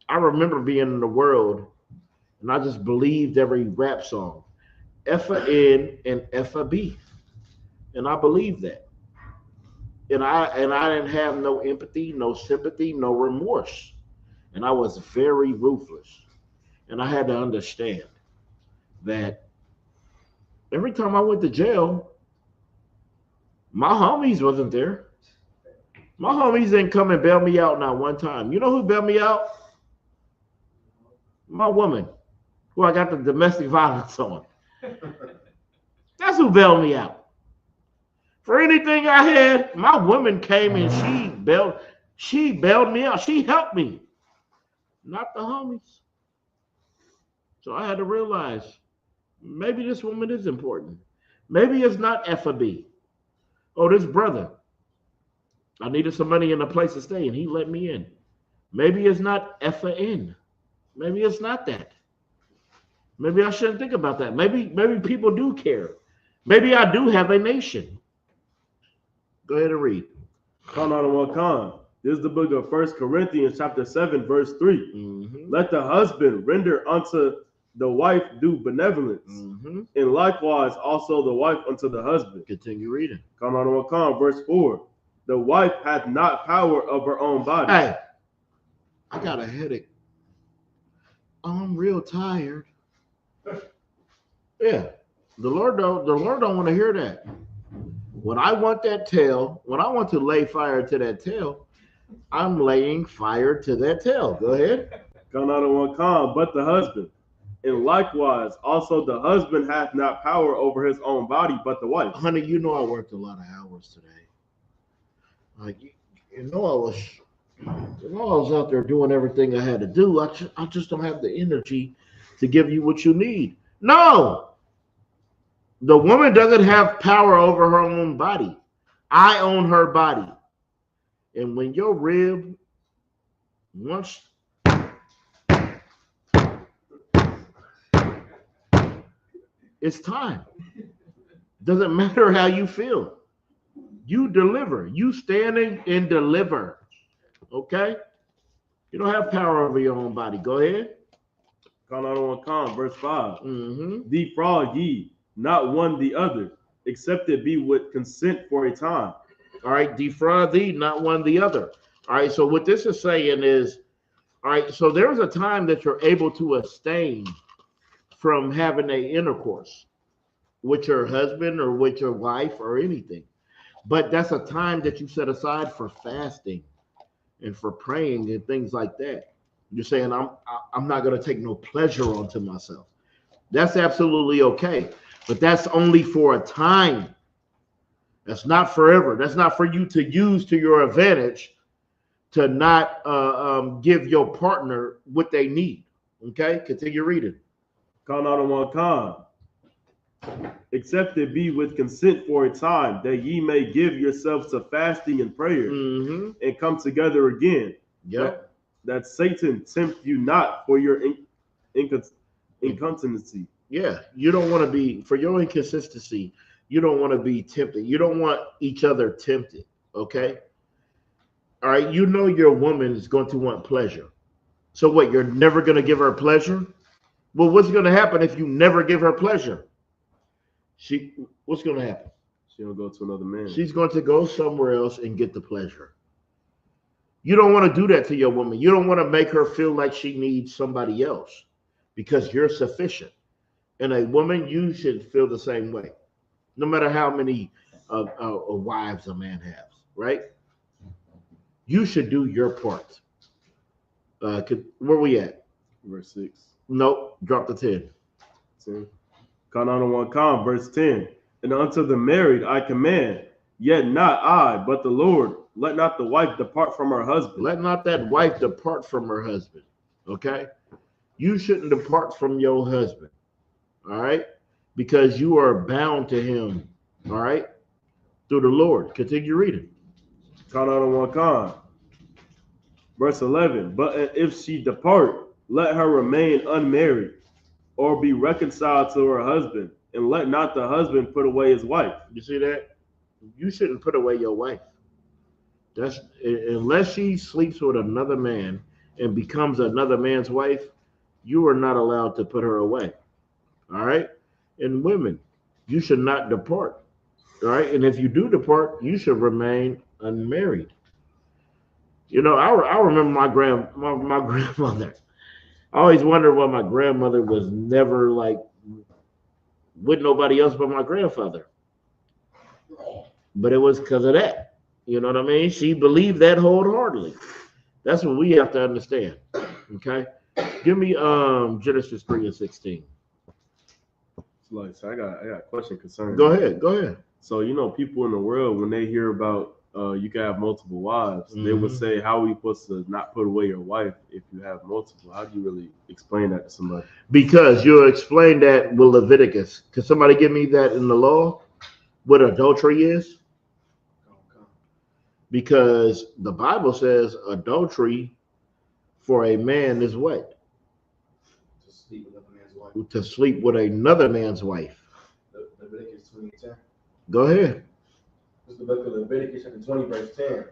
I remember being in the world and I just believed every rap song, F-A-N and F-A-B. And I believed that. And I didn't have no empathy, no sympathy, no remorse. And I was very ruthless. And I had to understand that every time I went to jail, my homies wasn't there. My homies didn't come and bail me out not one time. You know who bailed me out? My woman, who I got the domestic violence on. That's who bailed me out. For anything I had, my woman came and she bailed me out. She helped me, not the homies. So I had to realize maybe this woman is important. Maybe it's not F-A-B. Oh, this brother, I needed some money and a place to stay, and he let me in. Maybe it's not F-A-N. Maybe it's not that. Maybe I shouldn't think about that. Maybe people do care. Maybe I do have a nation. Go ahead and read. Con on one con. This is the book of 1 Corinthians chapter 7, verse 3. Mm-hmm. Let the husband render unto the wife due benevolence, and likewise also the wife unto the husband. Continue reading. Come on, one con, verse 4. The wife hath not power of her own body. Hey, I got a headache. I'm real tired. Yeah, the Lord don't want to hear that. When I want that tail, when I want to lay fire to that tail, I'm laying fire to that tail. Go ahead. Come on, one con, but the husband. And likewise, also the husband hath not power over his own body, but the wife. Honey, you know I worked a lot of hours today. Like, I was out there doing everything I had to do. I just don't have the energy to give you what you need. No, the woman doesn't have power over her own body. I own her body. And when your rib wants it's time. Doesn't matter how you feel. You deliver. You standing and deliver. Okay? You don't have power over your own body. Go ahead. Verse 5. Defraud ye not one the other, except it be with consent for a time. All right. Defraud thee, not one the other. All right. So what this is saying is, all right, so there's a time that you're able to abstain from having an intercourse with your husband or with your wife or anything. But that's a time that you set aside for fasting and for praying and things like that. You're saying, I'm not going to take no pleasure onto myself. That's absolutely okay. But that's only for a time. That's not forever. That's not for you to use to your advantage to not give your partner what they need. Okay? Continue reading. Except it be with consent for a time, that ye may give yourselves to fasting and prayer, and come together again. Yep. That Satan tempt you not for your incontinency. Yeah, you don't want to be, for your inconsistency, you don't want to be tempted. You don't want each other tempted, okay? All right, you know your woman is going to want pleasure. So what, you're never going to give her pleasure? Well, what's going to happen if you never give her pleasure? What's going to happen? She'll go to another man. She's going to go somewhere else and get the pleasure. You don't want to do that to your woman. You don't want to make her feel like she needs somebody else because you're sufficient. And a woman, you should feel the same way, no matter how many wives a man has, right? You should do your part. Where we at? Verse 6. Nope, drop the 10. 10. Verse 10. And unto the married I command, yet not I, but the Lord. Let not the wife depart from her husband. Let not that wife depart from her husband. Okay? You shouldn't depart from your husband. All right? Because you are bound to him. All right? Through the Lord. Continue reading. Verse 11. But if she depart, let her remain unmarried, or be reconciled to her husband, and let not the husband put away his wife. You see that? You shouldn't put away your wife. That's unless she sleeps with another man and becomes another man's wife, you are not allowed to put her away. All right? And women, you should not depart. All right? And if you do depart, you should remain unmarried. You know, I remember my grandmother. I always wondered why my grandmother was never like with nobody else but my grandfather. But it was because of that. You know what I mean? She believed that wholeheartedly. That's what we have to understand. Okay? Give me Genesis 3:16. So I got a question concerning. Go ahead. So people in the world, when they hear about you can have multiple wives, they would say, how are we supposed to not put away your wife if you have multiple? How do you really explain that to somebody? Because you'll explain that with Leviticus. Can somebody give me that in the law? What adultery is? Because the Bible says adultery for a man is what? To sleep with another man's wife. Leviticus 20:10. Go ahead. It's the book of Leviticus chapter 20, verse 10.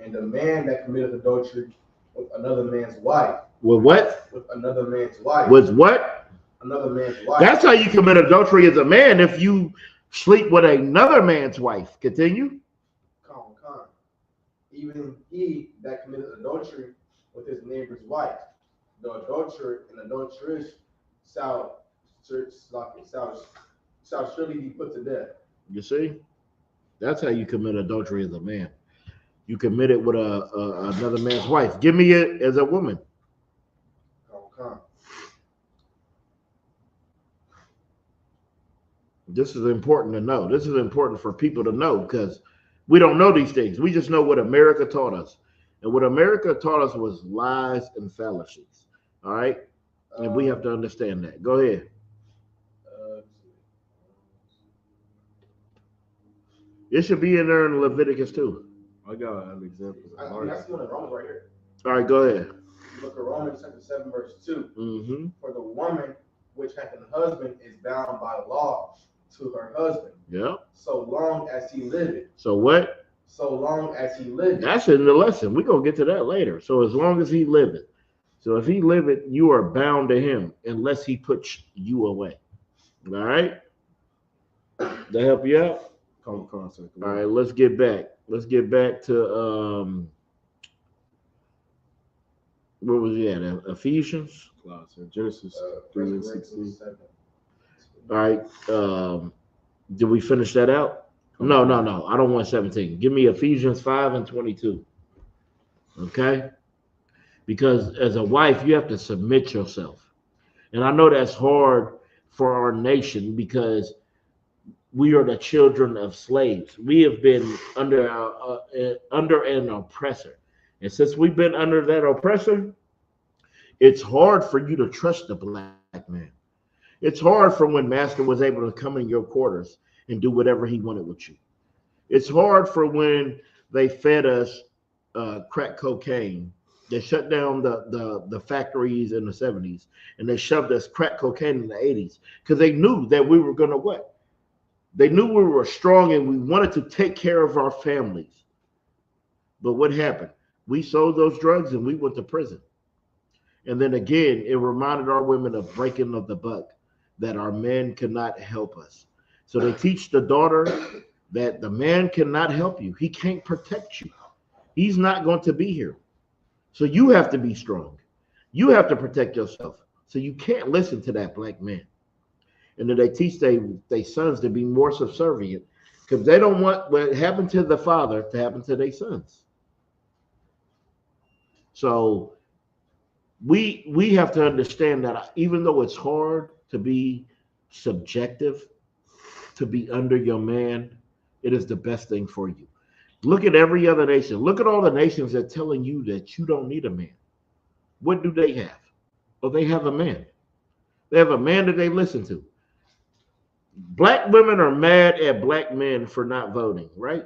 And the man that committed adultery with another man's wife. With what? With another man's wife. With what? Another man's wife. That's how you commit adultery as a man, if you sleep with another man's wife. Continue. Even he that committed adultery with his neighbor's wife, the adulterer and adulteress shall surely be put to death. You see? That's how you commit adultery as a man. You commit it with another man's wife. Give me it as a woman. This is important to know. This is important for people to know because we don't know these things. We just know what America taught us. And what America taught us was lies and fallacies. All right? And we have to understand that. Go ahead. It should be in there in Leviticus too. I got an example. That's one in Romans right here. All right, go ahead. Look at Romans chapter 7, verse 2. For the woman which hath an husband is bound by law to her husband. Yeah. So long as he liveth. So what? So long as he liveth. That's in the lesson. We're going to get to that later. So as long as he liveth. So if he liveth, you are bound to him unless he puts you away. All right? That help you out? All right, let's get back. Let's get back to where was he at? Ephesians? Genesis 3:16. All right. Did we finish that out? No. I don't want 17. Give me Ephesians 5:22. Okay? Because as a wife, you have to submit yourself. And I know that's hard for our nation because we are the children of slaves. We have been under an oppressor. And since we've been under that oppressor, it's hard for you to trust the black man. It's hard for when master was able to come in your quarters and do whatever he wanted with you. It's hard for when they fed us crack cocaine. They shut down the factories in the 70s, and they shoved us crack cocaine in the 80s because they knew that we were going to what? They knew we were strong and we wanted to take care of our families. But what happened? We sold those drugs and we went to prison. And then again, it reminded our women of breaking of the buck, that our men could not help us. So they teach the daughter that the man cannot help you. He can't protect you. He's not going to be here. So you have to be strong. You have to protect yourself. So you can't listen to that black man. And then they teach their sons to be more subservient because they don't want what happened to the father to happen to their sons. So we have to understand that even though it's hard to be subjective, to be under your man, it is the best thing for you. Look at every other nation. Look at all the nations that are telling you that you don't need a man. What do they have? Oh, they have a man. They have a man that they listen to. Black women are mad at black men for not voting, right?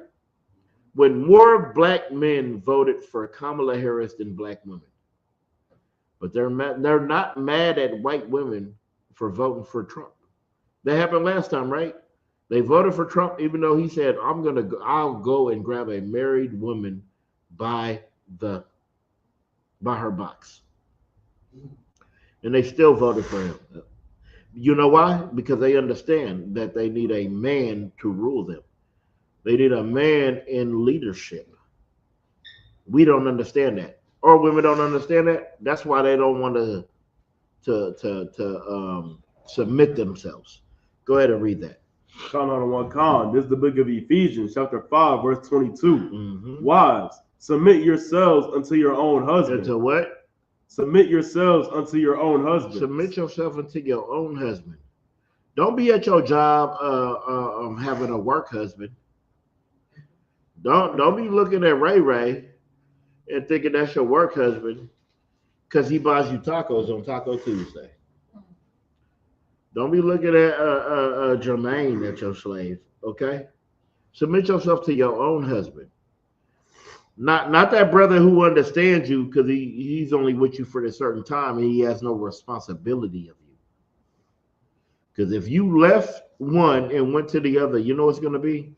When more black men voted for Kamala Harris than black women. But they're not mad at white women for voting for Trump. That happened last time, right? They voted for Trump, even though he said, I'll go and grab a married woman by her box. And they still voted for him. You know why? Because they understand that they need a man to rule them. They need a man in leadership. We don't understand that. Or women don't understand that. That's why they don't want to submit themselves. Go ahead and read that. Count on one con. This is the book of Ephesians, chapter 5, verse 22. Mm-hmm. Wives, submit yourselves unto your own husband. Unto what? Submit yourselves unto your own husband. Submit yourself unto your own husband. Don't be at your job having a work husband. Don't be looking at Ray and thinking that's your work husband because he buys you tacos on Taco Tuesday. Don't be looking at Jermaine as your slave, okay? Submit yourself to your own husband. Not that brother who understands you because he's only with you for a certain time and he has no responsibility of you. Because if you left one and went to the other, you know what's going to be?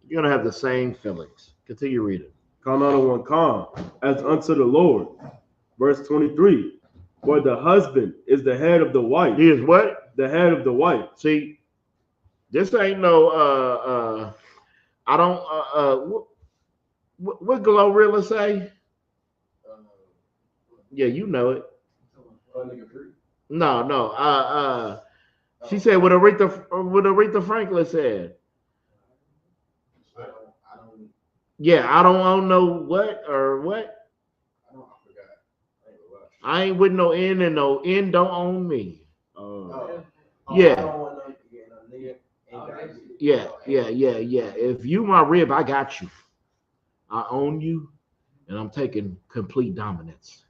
You're going to have the same feelings. Continue reading. Count on one con. As unto the Lord. Verse 23. For the husband is the head of the wife. He is what? The head of the wife. See, this ain't no, I don't, what Glorilla say? Yeah, you know it. No. She said what Aretha Franklin said. Yeah, I don't own no what or what. I forgot. I ain't with no N and no N don't own me. Yeah. Yeah. If you my rib, I got you. I own you, and I'm taking complete dominance.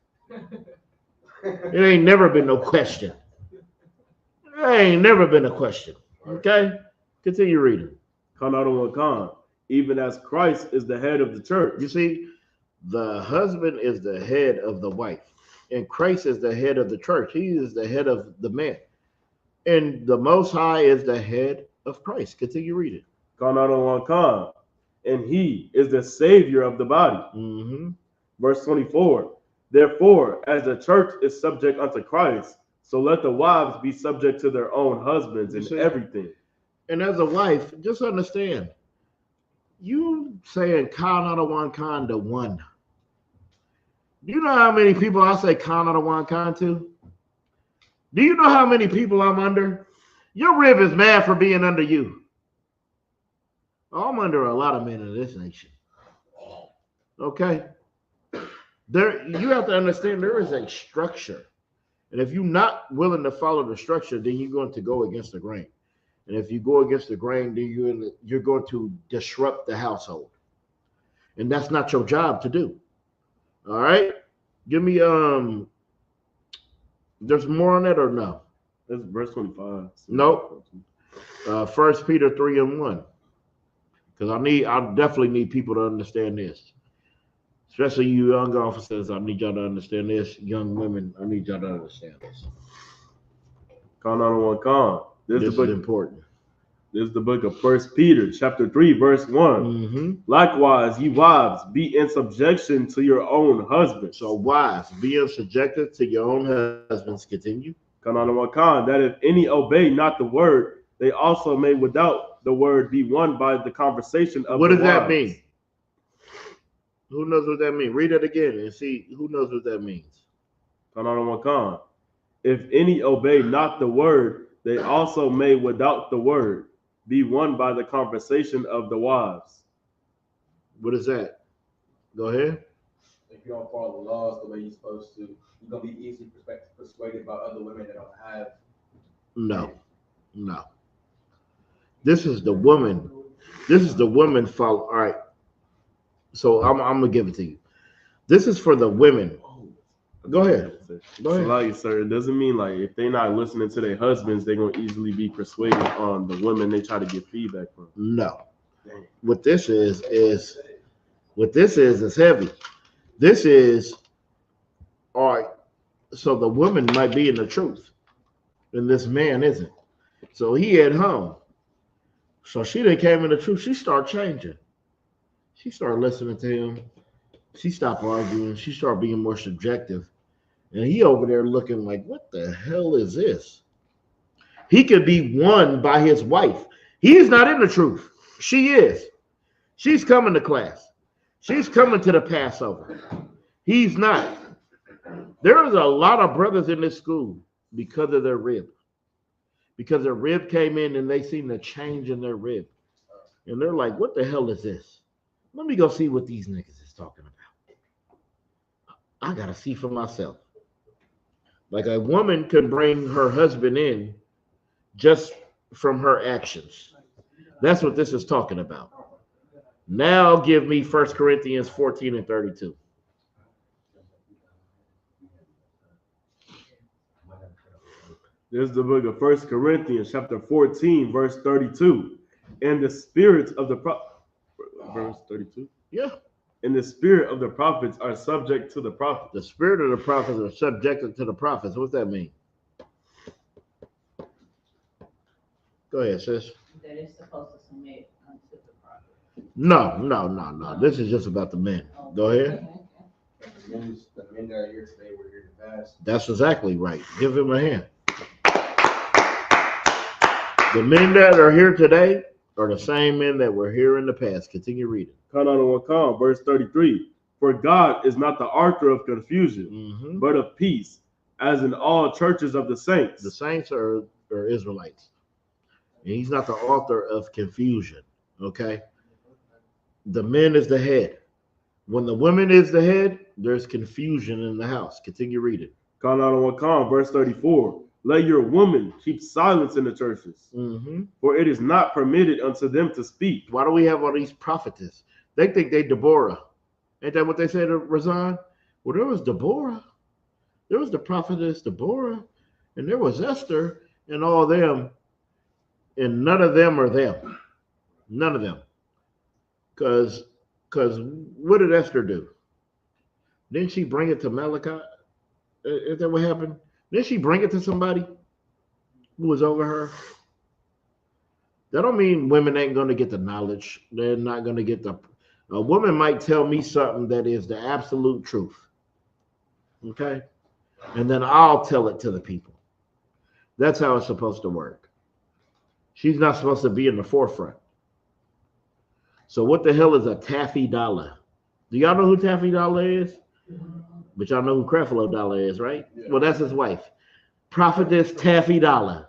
It ain't never been no question. It ain't never been a question. Okay? Continue reading. Count on one con. Even as Christ is the head of the church. You see, the husband is the head of the wife, and Christ is the head of the church. He is the head of the man. And the Most High is the head of Christ. Continue reading. Count on one con. And he is the savior of the body. Mm-hmm. Verse 24. Therefore, as the church is subject unto Christ, so let the wives be subject to their own husbands in everything. And as a wife, just understand, you saying con out of one con to one. Do you know how many people I say con out of one con to? Do you know how many people I'm under? Your rib is mad for being under you. I'm under a lot of men in this nation. Okay? You have to understand there is a structure. And if you're not willing to follow the structure, then you're going to go against the grain. And if you go against the grain, then you're going to disrupt the household. And that's not your job to do. All right? Give me there's more on it or no? That's verse 25. Nope. 1 Peter 3:1. Because I definitely need people to understand this. Especially you young officers, I need y'all to understand this. Young women, I need y'all to understand this. Count on one con. This is important. This is the book of 1 Peter, chapter 3, verse 1. Mm-hmm. Likewise, ye wives, be in subjection to your own husbands. So wives, be in subjection to your own husbands. Continue. Count on one con. That if any obey not the word, they also may without the word be won by the conversation of What the does that wives. mean? Who knows what that means? Read it again and see who knows what that means. If any obey not the word, they also may without the word be won by the conversation of the wives. What is that? Go ahead. If you don't follow the laws the way you're supposed to, you're gonna be easily persuaded by other women that don't have. No. This is the woman. This is the woman follow. All right. So I'm gonna give it to you. This is for the women. Go ahead. Go ahead. So like, sir, it doesn't mean like if they're not listening to their husbands, they're gonna easily be persuaded on the women they try to get feedback from. No. What this is heavy. This is all right. So the woman might be in the truth, and this man isn't. So he at home. So she done came in the truth. She started changing. She started listening to him. She stopped arguing. She started being more subjective. And he over there looking like, what the hell is this? He could be won by his wife. He is not in the truth. She is. She's coming to class. She's coming to the Passover. He's not. There is a lot of brothers in this school because of their rib. Because their rib came in and they seen the change in their rib. And they're like, what the hell is this? Let me go see what these niggas is talking about. I got to see for myself. Like a woman can bring her husband in just from her actions. That's what this is talking about. Now give me 1 Corinthians 14 and 32. This is the book of 1 Corinthians chapter 14, verse 32. And the spirits of the verse 32? Yeah. And the spirit of the prophets are subject to the prophets. The spirit of the prophets are subjected to the prophets. What's that mean? Go ahead, sis. That it's supposed to submit unto the prophet. No. This is just about the men. Go ahead. The men that are here today were here to pass. That's exactly right. Give him a hand. The men that are here today are the same men that were here in the past. Continue reading. Verse 33. For God is not the author of confusion, but of peace, as in all churches of the saints. The saints are Israelites. And he's not the author of confusion. Okay? The men is the head. When the woman is the head, there's confusion in the house. Continue reading. Verse 34. Let your woman keep silence in the churches, for it is not permitted unto them to speak. Why do we have all these prophetess? They think they Deborah. Ain't that what they say to Razan? Well, there was Deborah. There was the prophetess Deborah, and there was Esther, and all them, and none of them are them. None of them. Because what did Esther do? Didn't she bring it to Malachi? Is that what happened? Didn't she bring it to somebody who was over her? That don't mean women ain't going to get the knowledge. They're not going to get the... A woman might tell me something that is the absolute truth. Okay? And then I'll tell it to the people. That's how it's supposed to work. She's not supposed to be in the forefront. So what the hell is a Taffy Dollar? Do y'all know who Taffy Dollar is? But y'all know who Creflo Dollar is, right? Yeah. Well, that's his wife. Prophetess Taffy Dollar.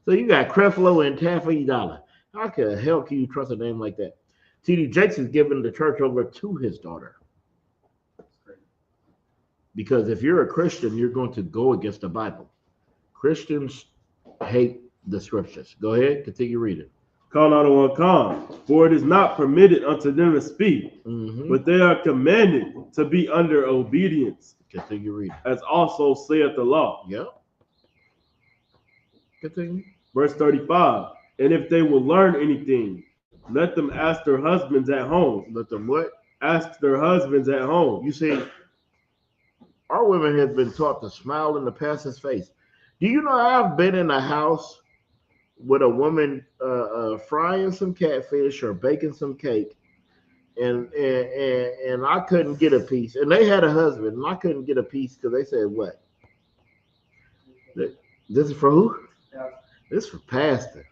So you got Creflo and Taffy Dollar. How the hell can you trust a name like that? T.D. Jakes is giving the church over to his daughter. Because if you're a Christian, you're going to go against the Bible. Christians hate the scriptures. Go ahead, continue reading. For it is not permitted unto them to speak, but they are commanded to be under obedience. Continue reading. As also saith the law. Yep. Continue. Verse 35. And if they will learn anything, let them ask their husbands at home. Let them what? Ask their husbands at home. You see, our women have been taught to smile in the pastor's face. Do you know I've been in a house with a woman frying some catfish or baking some cake, and I couldn't get a piece. And they had a husband, and I couldn't get a piece because they said, what? This is for who? This is for pastor.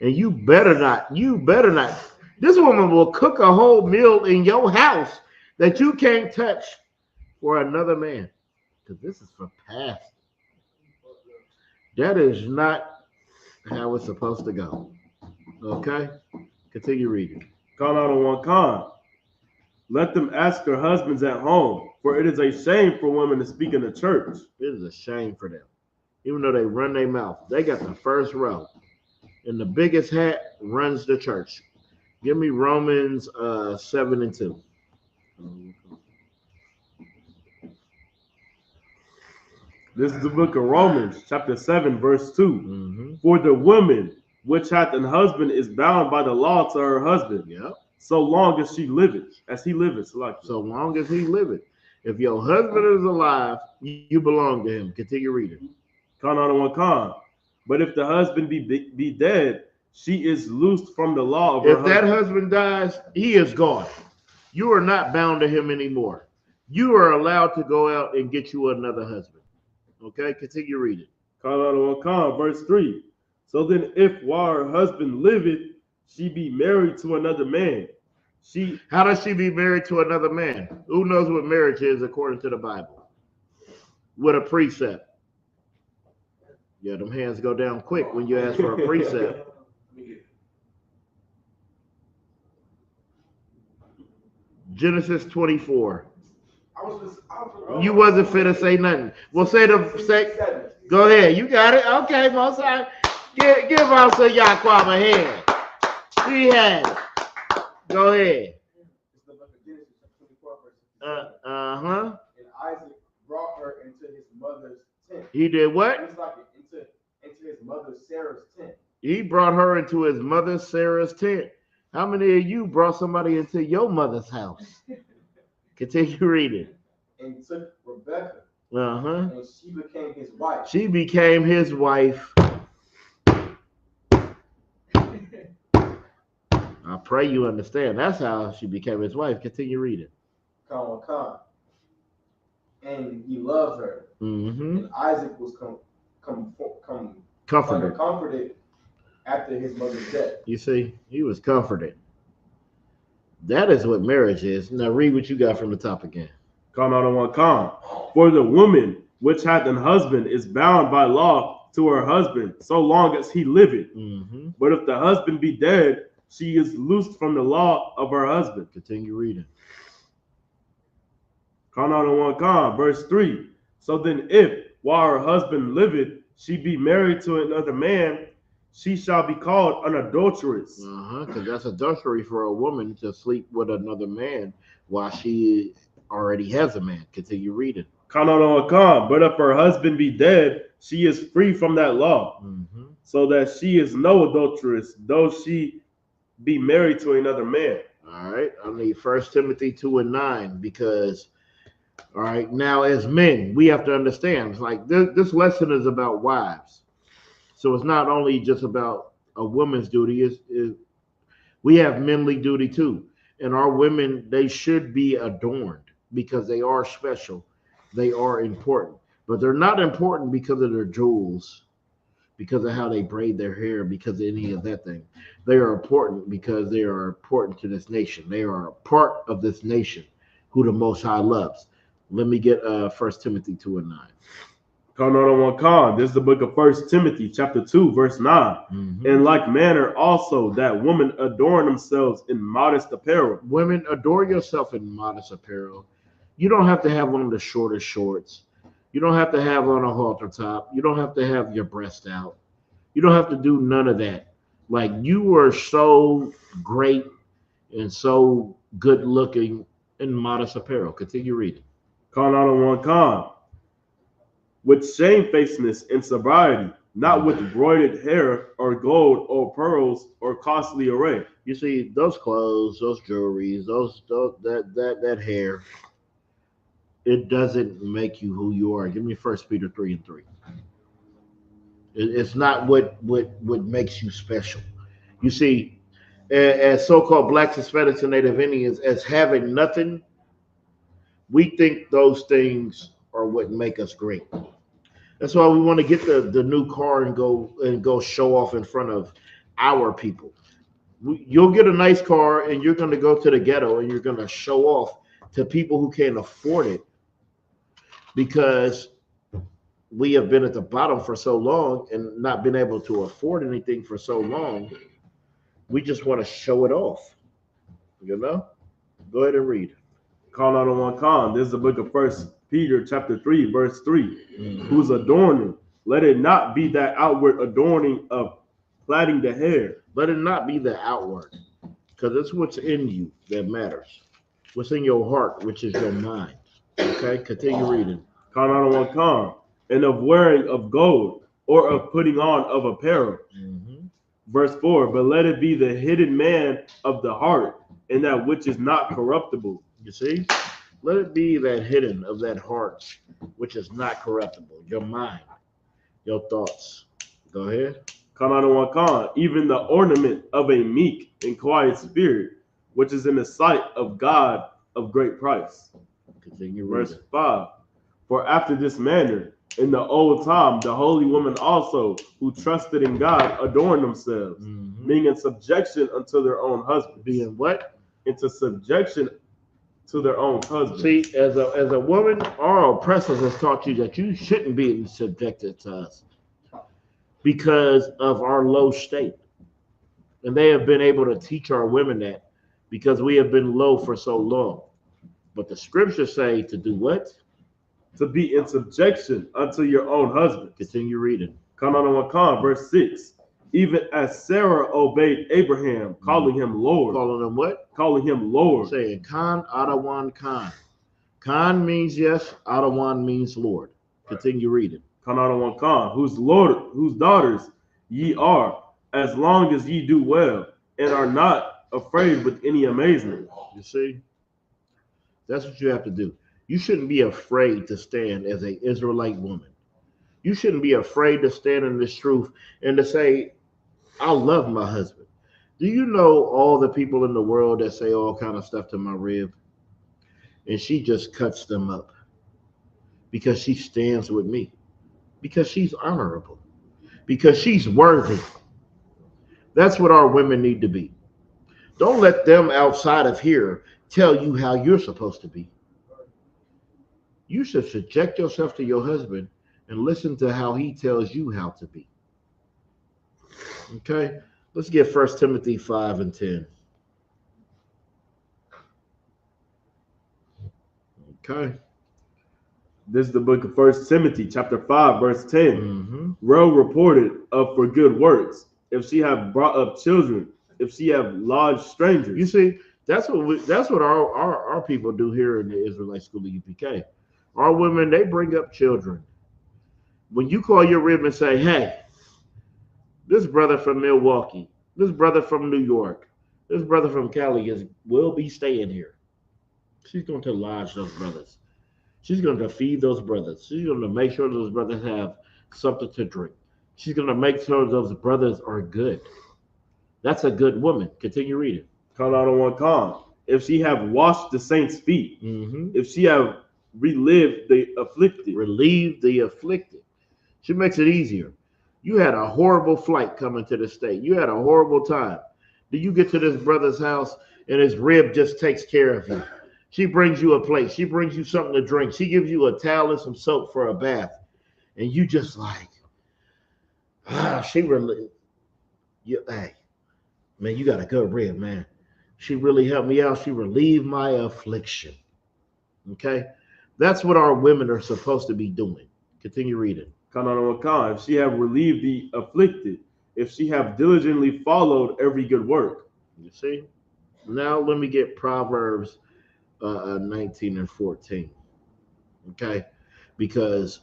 And you better not. This woman will cook a whole meal in your house that you can't touch for another man. Because this is for past. That is not how it's supposed to go. Okay? Continue reading. Count out on one con. Let them ask their husbands at home, for it is a shame for women to speak in the church. It is a shame for them. Even though they run their mouth. They got the first row. And the biggest hat runs the church. Give me Romans 7:2. This is the book of Romans, chapter 7, verse 2. Mm-hmm. For the woman which hath an husband is bound by the law to her husband. Yep. So long as he liveth. So long as he liveth. If your husband is alive, you belong to him. Continue reading. Con on one con. But if the husband be dead, she is loosed from the law of her husband. If that husband dies, he is gone. You are not bound to him anymore. You are allowed to go out and get you another husband. Okay, continue reading. Con on one con, verse 3. So then if while her husband liveth, she be married to another man. How does she be married to another man? Who knows what marriage is according to the Bible? With a precept. Yeah, them hands go down quick when you ask for a precept. Genesis 24. You wasn't fit to say nothing. Well, say. Go ahead. You got it. Okay, Mosai. Give also Yaquam a hand. He has it. Go ahead. And Isaac brought her into his mother's tent. He did what? Into his mother Sarah's tent. He brought her into his mother Sarah's tent. How many of you brought somebody into your mother's house? Continue reading. And took Rebekah. And she became his wife. She became his wife. I pray you understand. That's how she became his wife. Continue reading. Come. And he loved her. Mm-hmm. And Isaac was comforted after his mother's death. You see, he was comforted. That is what marriage is. Now read what you got from the top again. Come out on one con. For the woman which hath an husband is bound by law to her husband, so long as he liveth. Mm-hmm. But if the husband be dead, she is loosed from the law of her husband. Continue reading. Con out on one con, verse 3. So then if, while her husband liveth, she be married to another man, she shall be called an adulteress. Because that's adultery for a woman to sleep with another man while she already has a man. Continue reading. Con out on one con, but if her husband be dead, she is free from that law, so that she is no adulteress, though she be married to another man. All right, I need 1 Timothy 2:9 because, all right, now as men, we have to understand, it's like this lesson is about wives. So it's not only just about a woman's duty, we have manly duty too. And our women, they should be adorned because they are special. They are important, but they're not important because of their jewels, because of how they braid their hair, because of any of that thing. They are important because they are important to this nation. They are a part of this nation who the Most High loves. Let me get 1 Timothy 2:9. Con on one con. This is the book of 1 Timothy, chapter 2, verse 9. In like manner also that women adorn themselves in modest apparel. Women, adorn yourself in modest apparel. You don't have to have on the shortest shorts. You don't have to have on a halter top. You don't have to have your breast out. You don't have to do none of that. Like, you are so great and so good looking in modest apparel. Continue reading. Con on one con. With shamefacedness and sobriety, not with broidered hair or gold or pearls or costly array. You see, those clothes, those jewelries, that hair, it doesn't make you who you are. Give me 1 Peter 3:3. It's not what makes you special. You see, as so-called blacks, Hispanics, and Native Indians, as having nothing, we think those things are what make us great. That's why we want to get the new car and go show off in front of our people. You'll get a nice car and you're going to go to the ghetto and you're going to show off to people who can't afford it because we have been at the bottom for so long and not been able to afford anything for so long. We just want to show it off. You know? Go ahead and read. Call out on one con. This is the book of 1 Peter chapter 3, verse 3. Whose adorning, let it not be that outward adorning of plaiting the hair. Let it not be the outward, because it's what's in you that matters. What's in your heart, which is your mind. Okay, continue reading. Call out on one con. And of wearing of gold, or of putting on of apparel. Verse 4, but let it be the hidden man of the heart, and that which is not corruptible. You see? Let it be that hidden of that heart, which is not corruptible. Your mind, your thoughts. Go ahead. Come out on one con, even the ornament of a meek and quiet spirit, which is in the sight of God of great price. Continue reading. Verse 5, for after this manner, in the old time, the holy women also, who trusted in God, adorned themselves, being in subjection unto their own husbands. Being what? Into subjection to their own husbands. See, as a woman, our oppressors have taught you that you shouldn't be subjected to us because of our low state. And they have been able to teach our women that because we have been low for so long. But the scriptures say to do what? To be in subjection unto your own husband. Continue reading. Come on one con, verse 6. Even as Sarah obeyed Abraham, calling him Lord. Calling him what? Calling him Lord. Saying Khan, Adawan, Khan. Khan means yes, Adawan means Lord. Continue reading. Come on one con, whose daughters ye are, as long as ye do well, and are not afraid with any amazement. You see? That's what you have to do. You shouldn't be afraid to stand as an Israelite woman. You shouldn't be afraid to stand in this truth and to say, I love my husband. Do you know all the people in the world that say all kind of stuff to my rib? And she just cuts them up because she stands with me, because she's honorable, because she's worthy. That's what our women need to be. Don't let them outside of here tell you how you're supposed to be. You should subject yourself to your husband and listen to how he tells you how to be. Okay, let's get 1 Timothy 5 and 10. Okay. This is the book of 1 Timothy, chapter 5, verse 10. Well reported of for good works, if she have brought up children, if she have lodged strangers. You see, that's what our people do here in the Israelite School of UPK. Our women, they bring up children. When you call your rib and say, hey, this brother from Milwaukee, this brother from New York, this brother from Cali will be staying here. She's going to lodge those brothers. She's going to feed those brothers. She's going to make sure those brothers have something to drink. She's going to make sure those brothers are good. That's a good woman. Continue reading. Call out on one con. If she have washed the saints' feet, if she have relieved the afflicted. Relieve the afflicted. She makes it easier. You had a horrible flight coming to the state. You had a horrible time. Do you get to this brother's house and his rib just takes care of you? She brings you a plate. She brings you something to drink. She gives you a towel and some soap for a bath. And you just like, she really, hey, man, you got a good rib, man. She really helped me out. She relieved my affliction. Okay? That's what our women are supposed to be doing. Continue reading. If she have relieved the afflicted, if she have diligently followed every good work. You see? Now let me get Proverbs 19 and 14. Okay? Because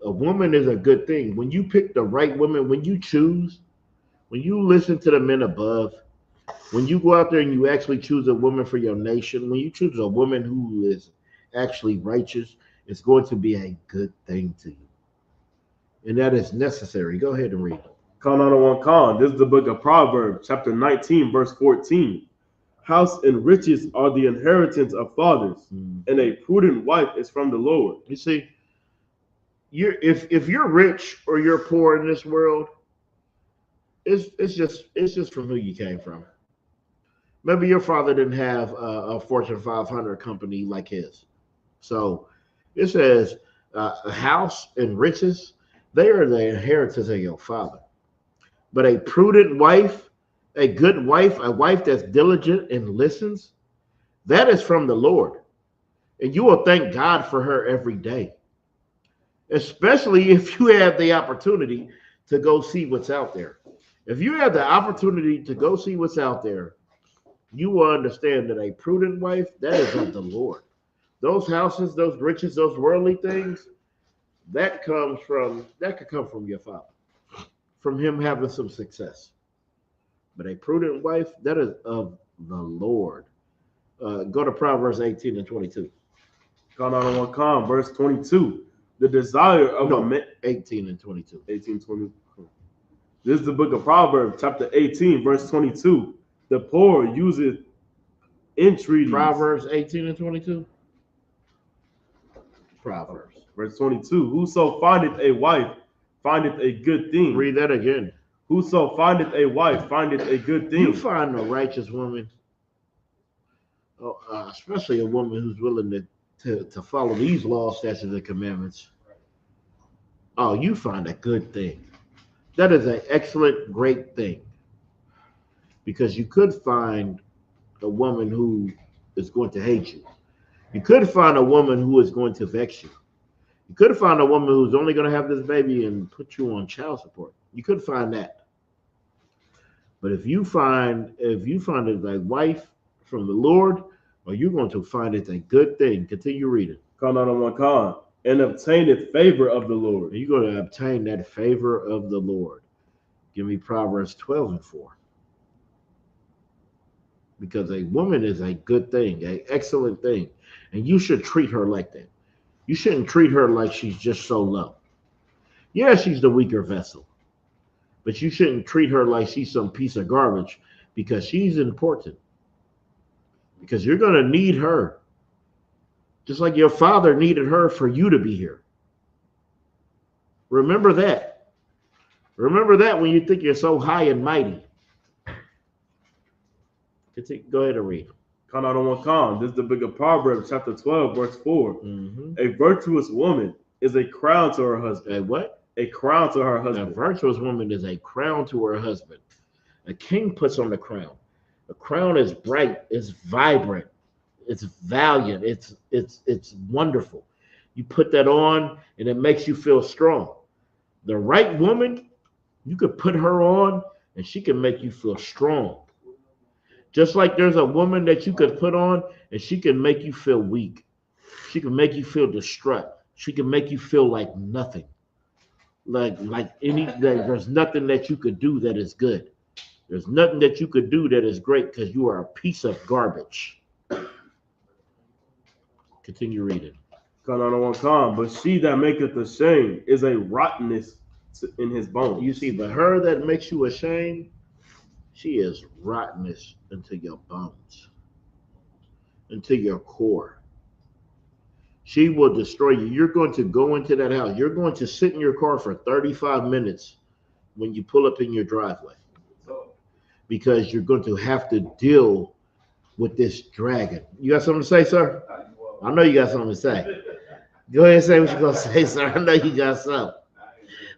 a woman is a good thing. When you pick the right woman, when you choose, when you listen to the men above, when you go out there and you actually choose a woman for your nation, when you choose a woman who is actually righteous, it's going to be a good thing to you. And that is necessary. Go ahead and read. This is the book of Proverbs, chapter 19, verse 14. House and riches are the inheritance of fathers, and a prudent wife is from the Lord. You see, if you're rich or you're poor in this world, it's just from who you came from. Maybe your father didn't have a Fortune 500 company like his. So it says a house and riches, they are the inheritance of your father. But a prudent wife, a good wife, a wife that's diligent and listens, that is from the Lord. And you will thank God for her every day, especially if you have the opportunity to go see what's out there. If you have the opportunity to go see what's out there, you will understand that a prudent wife, that is of the Lord. Those houses, those riches, those worldly things, that could come from your father, from him having some success. But a prudent wife, that is of the Lord. Go to Proverbs 18 and 22. Verse 22. The desire of a man. 18 and 22. 18, 20. This is the book of Proverbs, chapter 18, verse 22. The poor useth entreaties. Proverbs 18 and 22. Proverbs. Verse 22. Whoso findeth a wife findeth a good thing. Read that again. Whoso findeth a wife findeth a good thing. You find a righteous woman, especially a woman who's willing to follow these laws, statutes, and commandments. Oh, you find a good thing. That is an excellent, great thing. Because you could find a woman who is going to hate you. You could find a woman who is going to vex you. You could find a woman who's only going to have this baby and put you on child support. You could find that. But if you find it a wife from the Lord, or you're going to find it a good thing. Continue reading. And obtaineth favor of the Lord. You're going to obtain that favor of the Lord. Give me Proverbs 12 and 4. Because a woman is a good thing, an excellent thing. And you should treat her like that. You shouldn't treat her like she's just so low. Yeah, she's the weaker vessel. But you shouldn't treat her like she's some piece of garbage, because she's important. Because you're going to need her. Just like your father needed her for you to be here. Remember that. Remember that when you think you're so high and mighty. Go ahead and read. This is the book of Proverbs, chapter 12, verse 4. Mm-hmm. A virtuous woman is a crown to her husband. A what? A crown to her husband. A virtuous woman is a crown to her husband. A king puts on the crown. The crown is bright, it's vibrant, it's valiant, it's wonderful. You put that on and it makes you feel strong. The right woman, you could put her on and she can make you feel strong. Just like there's a woman that you could put on and she can make you feel weak. She can make you feel distraught. She can make you feel like nothing. There's nothing that you could do that is good. There's nothing that you could do that is great, because you are a piece of garbage. Continue reading. But she that maketh ashamed is a rottenness in his bones. You see, but her that makes you ashamed, she is rottenness into your bones, into your core. She will destroy you. You're going to go into that house. You're going to sit in your car for 35 minutes when you pull up in your driveway, because you're going to have to deal with this dragon. You got something to say, sir? I know you got something to say. Go ahead and say what you're going to say, sir. I know you got something.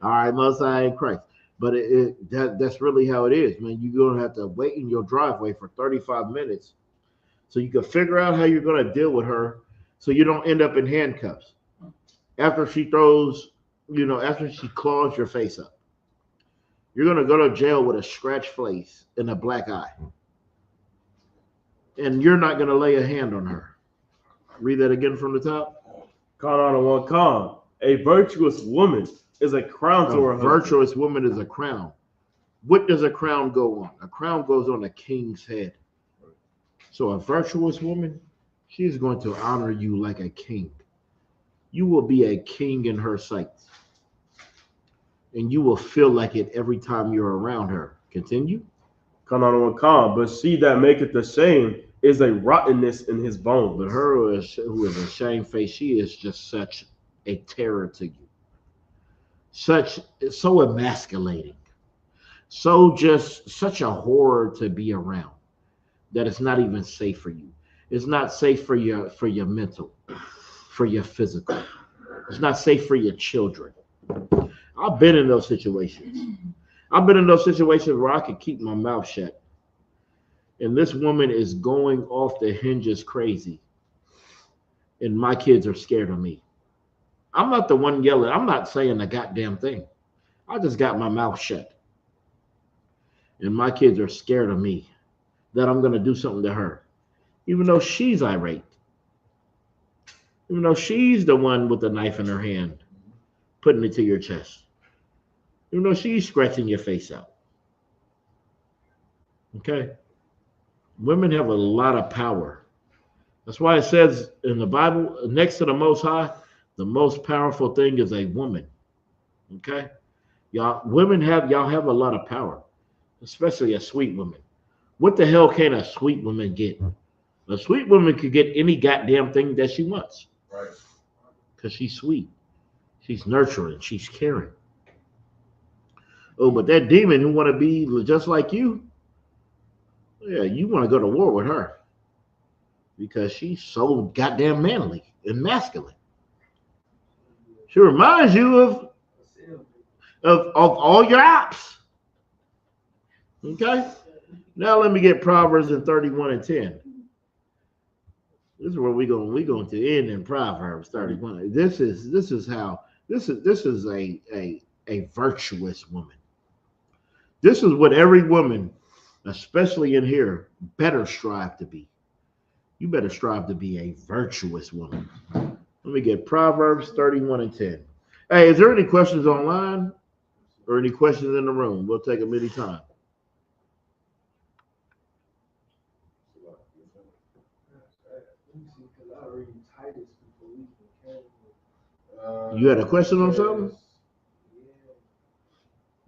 All right, Most High in Christ. But that's really how it is, man. You're going to have to wait in your driveway for 35 minutes so you can figure out how you're going to deal with her so you don't end up in handcuffs. After she claws your face up. You're going to go to jail with a scratch face and a black eye. And you're not going to lay a hand on her. Read that again from the top. A virtuous woman is a crown to her husband. A virtuous woman is a crown. What does a crown go on? A crown goes on a king's head. So a virtuous woman, she's going to honor you like a king. You will be a king in her sight. And you will feel like it every time you're around her. Continue. But she that maketh ashamed is a rottenness in his bones. But her who is a shamefaced, she is just such a terror to you. So emasculating. so just such a horror to be around that it's not even safe for you. It's not safe for your mental, for your physical. It's not safe for your children. I've been in those situations. I've been in those situations where I could keep my mouth shut. And this woman is going off the hinges crazy. And my kids are scared of me. I'm not the one yelling. I'm not saying a goddamn thing. I just got my mouth shut. And my kids are scared of me that I'm going to do something to her. Even though she's irate. Even though she's the one with the knife in her hand, putting it to your chest. Even though she's scratching your face out. Okay? Women have a lot of power. That's why it says in the Bible, next to the Most High, the most powerful thing is a woman. Okay? Y'all have a lot of power, especially a sweet woman. What the hell can a sweet woman get? A sweet woman could get any goddamn thing that she wants. Right. Because she's sweet. She's nurturing. She's caring. Oh, but that demon who want to be just like you, yeah, you want to go to war with her. Because she's so goddamn manly and masculine. She reminds you of all your ops. Okay? Now let me get Proverbs in 31 and 10. This is where we're going to end in Proverbs 31. This is a virtuous woman. This is what every woman, especially in here, better strive to be. You better strive to be a virtuous woman. Let me get Proverbs 31 and 10. Hey, is there any questions online or any questions in the room? We'll take them anytime. You had a question on something?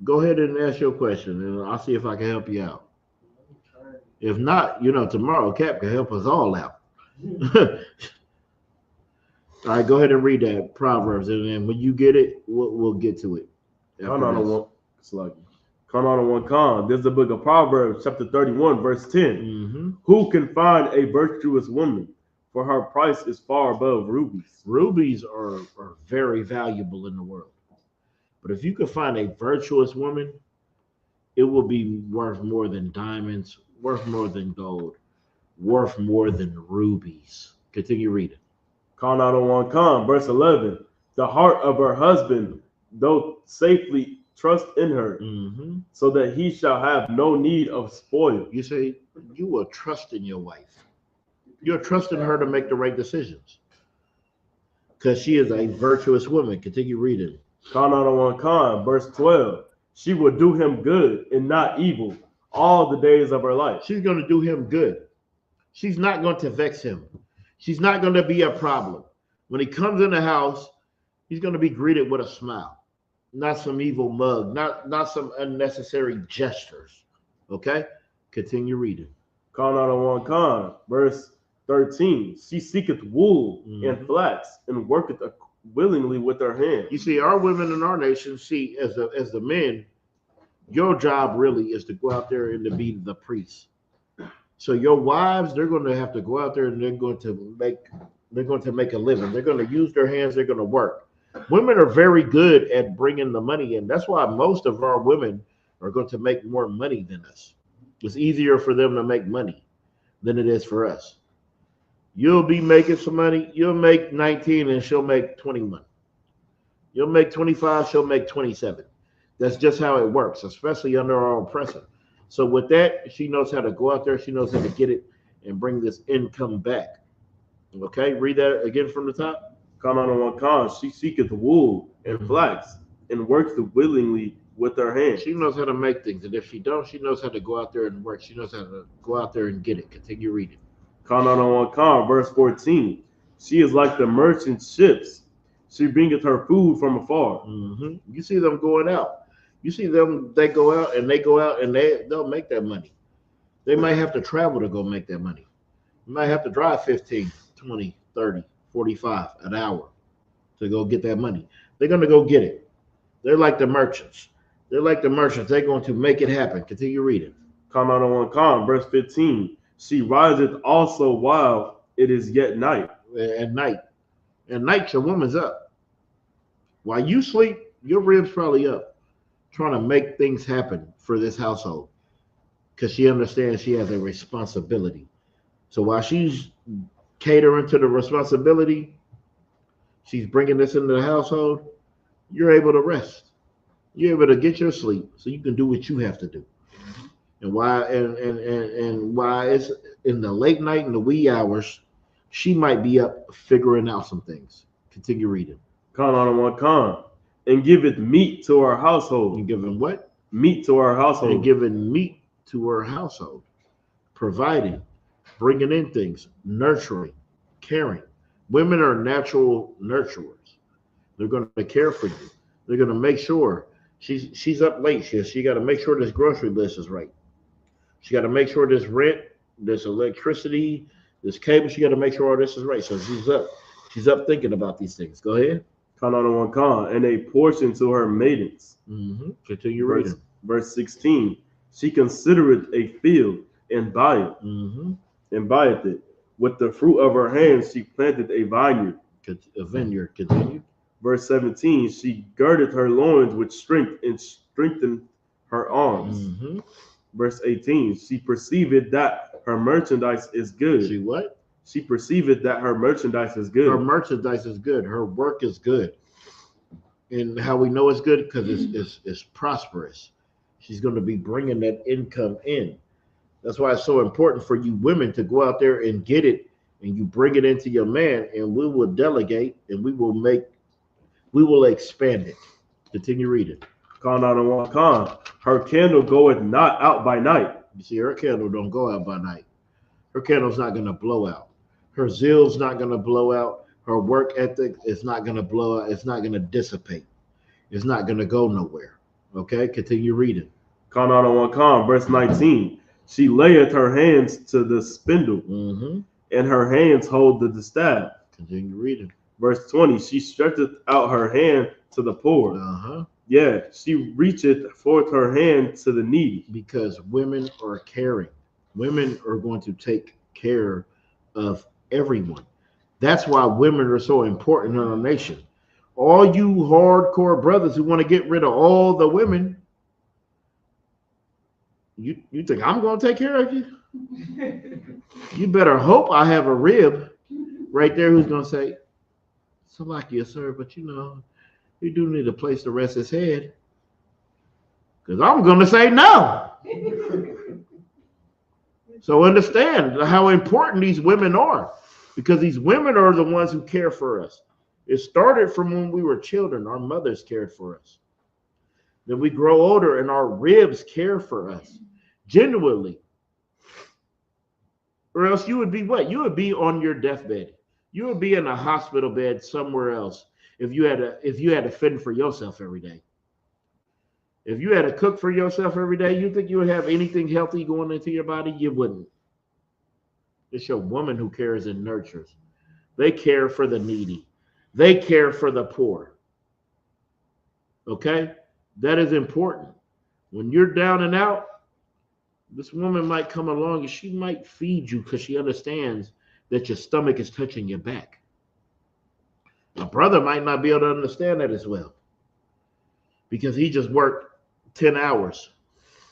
Go ahead and ask your question, and I'll see if I can help you out. If not, tomorrow Cap can help us all out. All right, go ahead and read that Proverbs, and then when you get it, we'll get to it. Come on one con. There's the book of Proverbs, chapter 31, verse 10. Mm-hmm. Who can find a virtuous woman? For her price is far above rubies. Rubies are very valuable in the world. But if you could find a virtuous woman, it will be worth more than diamonds, worth more than gold, worth more than rubies. Continue reading. Con out on one con, verse 11. The heart of her husband, though safely trust in her, so that he shall have no need of spoil. You say you will trust in your wife. You're trusting her to make the right decisions. Because she is a virtuous woman. Continue reading. Con out on one con, verse 12. She will do him good and not evil all the days of her life. She's going to do him good. She's not going to vex him. She's not going to be a problem. When he comes in the house, he's going to be greeted with a smile. Not some evil mug, not some unnecessary gestures. Okay? Continue reading. Con out on one con, verse 13. She seeketh wool and flax and worketh willingly with her hand. You see, our women in our nation see as the men, your job really is to go out there and to be the priest. So your wives, they're going to have to go out there and they're going to make a living. They're going to use their hands. They're going to work. Women are very good at bringing the money in. That's why most of our women are going to make more money than us. It's easier for them to make money than it is for us. You'll be making some money. You'll make 19 and she'll make 21. You'll make 25, she'll make 27. That's just how it works, especially under our oppressor. So with that, she knows how to go out there. She knows how to get it and bring this income back. Okay, read that again from the top. Come on one con. She seeketh wool and flax and works willingly with her hands. She knows how to make things. And if she don't, she knows how to go out there and work. She knows how to go out there and get it. Continue reading. Con on one con, verse 14. She is like the merchant ships. She bringeth her food from afar. You see them going out. You see them, they go out and they'll make that money. They might have to travel to go make that money. You might have to drive 15, 20, 30, 45 an hour to go get that money. They're going to go get it. They're like the merchants. They're like the merchants. They're going to make it happen. Continue reading. Come out on one con, verse 15. She riseth also while it is yet night. At night. At night, your woman's up. While you sleep, your rib's probably up, trying to make things happen for this household, because she understands she has a responsibility. So while she's catering to the responsibility, she's bringing this into the household, you're able to rest. You're able to get your sleep so you can do what you have to do. And why it's in the late night and the wee hours, she might be up figuring out some things. Continue reading. Con on one con. And giveth meat to our household. And giving what? Meat to our household. And giving meat to her household. Providing, bringing in things, nurturing, caring. Women are natural nurturers. They're going to care for you. They're going to make sure she's up late. She got to make sure this grocery list is right. She got to make sure this rent, this electricity, this cable, she got to make sure all this is right. So she's up. She's up thinking about these things. Go ahead. Con on one con. And a portion to her maidens. Continue reading. Verse 16. She considereth a field and buyeth. And buyeth it. With the fruit of her hands she planted a vineyard. A vineyard. Continue. Verse 17. She girded her loins with strength and strengthened her arms. Verse 18. She perceived that her merchandise is good. She what? She perceived that her merchandise is good. Her merchandise is good. Her work is good. And how we know it's good? Because it's prosperous. She's going to be bringing that income in. That's why it's so important for you women to go out there and get it, and you bring it into your man, and we will delegate, and we will expand it. Continue reading. Con on one con. Her candle goeth not out by night. You see, her candle don't go out by night. Her candle's not going to blow out. Her zeal's not going to blow out. Her work ethic is not going to blow out. It's not going to dissipate. It's not going to go nowhere. Okay, continue reading. Con on one con, verse 19. She layeth her hands to the spindle, and her hands hold the distaff. Continue reading. Verse 20. She stretcheth out her hand to the poor. Yeah, she reacheth forth her hand to the needy. Because women are caring. Women are going to take care of everyone. That's why women are so important in our nation. All you hardcore brothers who want to get rid of all the women, you think I'm going to take care of you? You better hope I have a rib right there who's going to say, Salakia, sir, but you do need a place to rest his head. Because I'm going to say no. So understand how important these women are, because these women are the ones who care for us. It started from when we were children. Our mothers cared for us. Then we grow older and our ribs care for us genuinely. Or else you would be what? You would be on your deathbed. You would be in a hospital bed somewhere else if you had to fend for yourself every day. If you had to cook for yourself every day, you think you would have anything healthy going into your body? You wouldn't. It's your woman who cares and nurtures. They care for the needy. They care for the poor. Okay? That is important. When you're down and out, this woman might come along and she might feed you because she understands that your stomach is touching your back. A brother might not be able to understand that as well, because he just worked 10 hours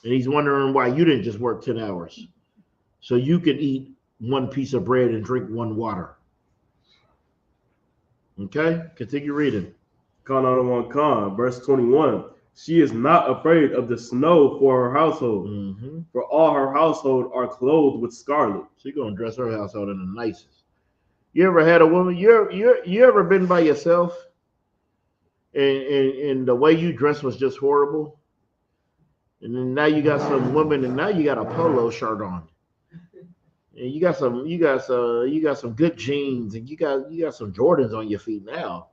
and he's wondering why you didn't just work 10 hours so you could eat one piece of bread and drink one water. Okay, continue reading. Con on one con, verse 21. She is not afraid of the snow for her household, for all her household are clothed with scarlet. She's gonna dress her household in the nicest. You ever had a woman? You ever been by yourself and the way you dressed was just horrible? And then now you got some woman, and now you got a polo shirt on, and you got some good jeans, and you got some Jordans on your feet now,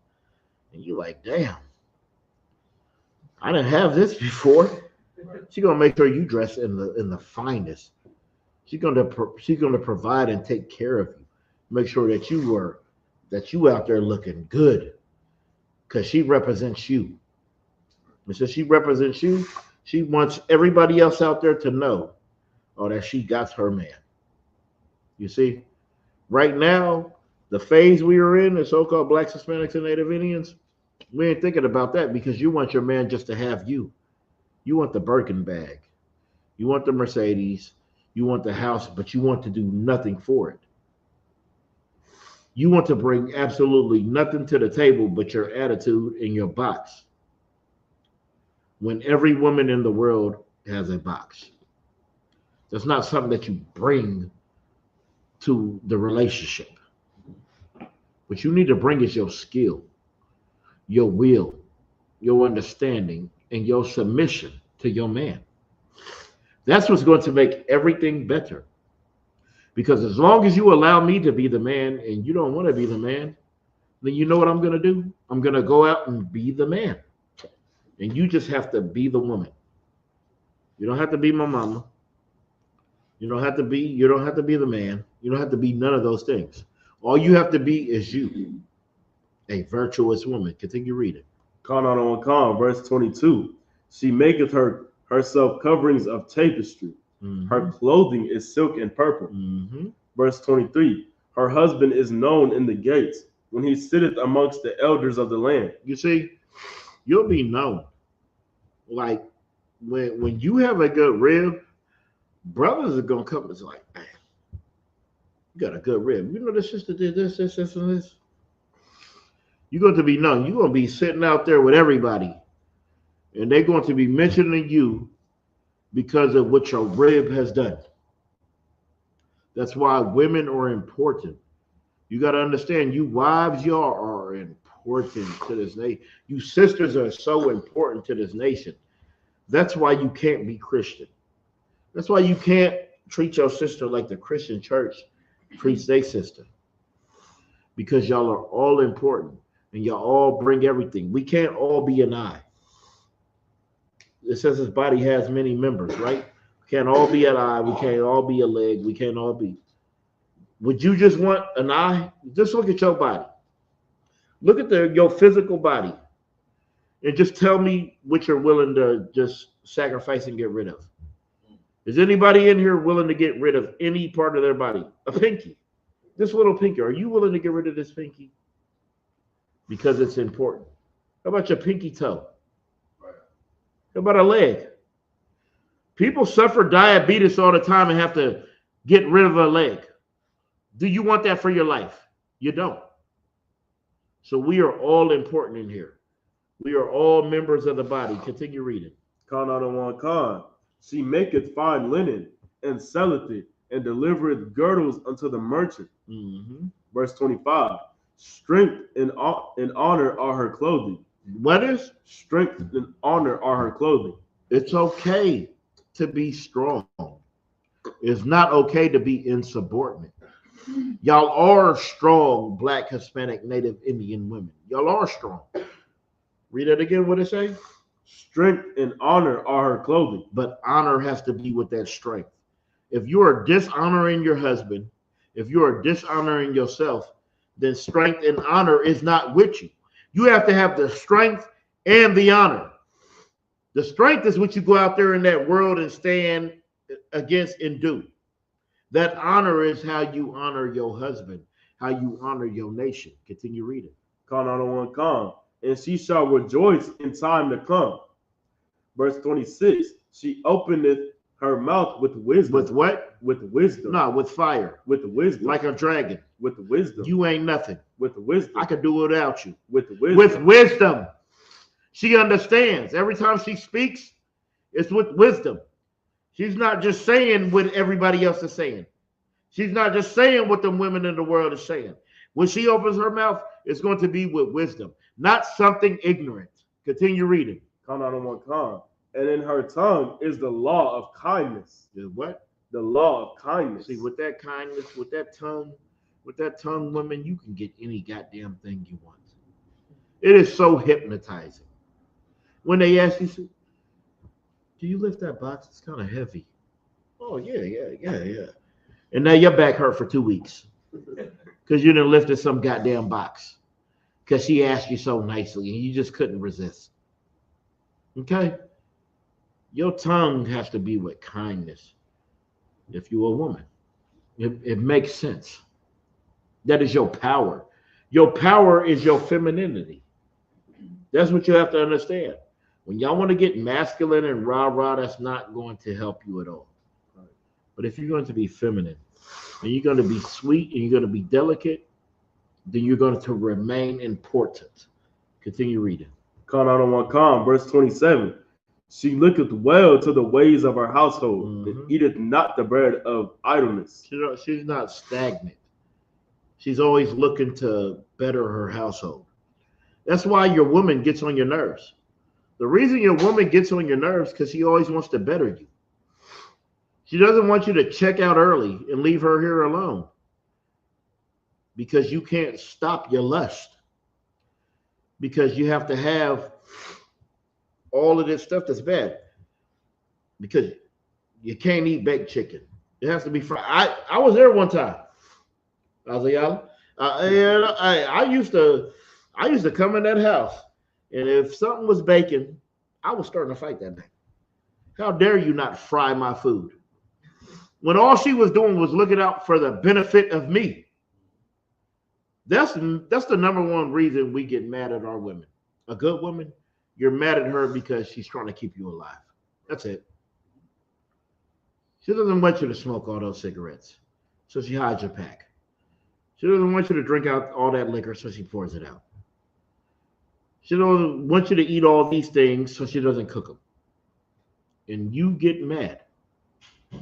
and you like, damn, I didn't have this before. She's gonna make sure you dress in the finest. She's gonna provide and take care of you, make sure that you out there looking good, because she represents you. And since she represents you, she wants everybody else out there to know, oh, that she got her man. You see, right now, the phase we are in, the so-called Blacks, Hispanics, and Native Indians, we ain't thinking about that because you want your man just to have you. You want the Birkin bag. You want the Mercedes. You want the house, but you want to do nothing for it. You want to bring absolutely nothing to the table but your attitude and your box. When every woman in the world has a box. That's not something that you bring to the relationship. What you need to bring is your skill, your will, your understanding, and your submission to your man. That's what's going to make everything better. Because as long as you allow me to be the man and you don't want to be the man, then you know what I'm going to do? I'm going to go out and be the man. And you just have to be the woman. You don't have to be my mama. You don't have to be the man. You don't have to be none of those things. All you have to be is you, a virtuous woman. Continue reading. Verse 22. She maketh herself coverings of tapestry. Mm-hmm. Her clothing is silk and purple. Mm-hmm. Verse 23. Her husband is known in the gates when he sitteth amongst the elders of the land. You see, you'll be known. Like when you have a good rib, brothers are gonna come. It's like, man, you got a good rib. You know the sister did this, and this. You're going to be known. You're going to be sitting out there with everybody, and they're going to be mentioning you because of what your rib has done. That's why women are important. You got to understand, you wives, y'all are important to this nation. You sisters are so important to this nation. That's why you can't be Christian. That's why you can't treat your sister like the Christian church treats their sister. Because y'all are all important and y'all all bring everything. We can't all be an eye. It says his body has many members, right? We can't all be an eye. We can't all be a leg. We can't all be. Would you just want an eye? Just look at your body. Look at your physical body and just tell me what you're willing to just sacrifice and get rid of. Is anybody in here willing to get rid of any part of their body? A pinky. This little pinky. Are you willing to get rid of this pinky? Because it's important. How about your pinky toe? How about a leg? People suffer diabetes all the time and have to get rid of a leg. Do you want that for your life? You don't. So we are all important in here. We are all members of the body. Continue reading. She maketh fine linen and selleth it and delivereth girdles unto the merchant. Mm-hmm. Verse 25. Strength and honor are her clothing. What is? Strength and honor are her clothing. It's okay to be strong. It's not okay to be insubordinate. Y'all are strong, Black, Hispanic, Native Indian women. Y'all are strong. Read it again, what it say? Strength and honor are her clothing. But honor has to be with that strength. If you are dishonoring your husband, if you are dishonoring yourself, then strength and honor is not with you. You have to have the strength and the honor. The strength is what you go out there in that world and stand against and do. That honor is how you honor your husband, how you honor your nation. Continue reading. And she shall rejoice in time to come. Verse 26. She openeth her mouth with wisdom. With what? With wisdom. No, with fire. With wisdom. Like a dragon. With wisdom. You ain't nothing. With wisdom. I could do without you. With wisdom. With wisdom. She understands. Every time she speaks, it's with wisdom. She's not just saying what everybody else is saying. She's not just saying what the women in the world is saying. When she opens her mouth, it's going to be with wisdom, not something ignorant. Continue reading. And in her tongue is the law of kindness. The what? The law of kindness. See, with that kindness, with that tongue, women, you can get any goddamn thing you want. It is so hypnotizing. When they ask you, do you lift that box? It's kind of heavy. Oh, yeah. And now your back hurt for 2 weeks because you done lifted some goddamn box because she asked you so nicely and you just couldn't resist. Okay? Your tongue has to be with kindness if you're a woman. It makes sense. That is your power. Your power is your femininity. That's what you have to understand. When y'all want to get masculine and rah-rah, that's not going to help you at all. But if you're going to be feminine and you're going to be sweet and you're going to be delicate, then you're going to remain important. Continue reading. Verse 27. She looketh well to the ways of her household, and eateth not the bread of idleness. She's not stagnant. She's always looking to better her household. That's why your woman gets on your nerves. The reason your woman gets on your nerves because she always wants to better you. She doesn't want you to check out early and leave her here alone because you can't stop your lust. Because you have to have all of this stuff that's bad. Because you can't eat baked chicken. It has to be fried. I was there one time. Azayala. And I used to come in that house, and if something was baking, I was starting to fight that day. How dare you not fry my food? When all she was doing was looking out for the benefit of me. That's the number one reason we get mad at our women. A good woman, you're mad at her because she's trying to keep you alive. That's it. She doesn't want you to smoke all those cigarettes, so she hides your pack. She doesn't want you to drink out all that liquor, so she pours it out. She doesn't want you to eat all these things, so she doesn't cook them. And you get mad.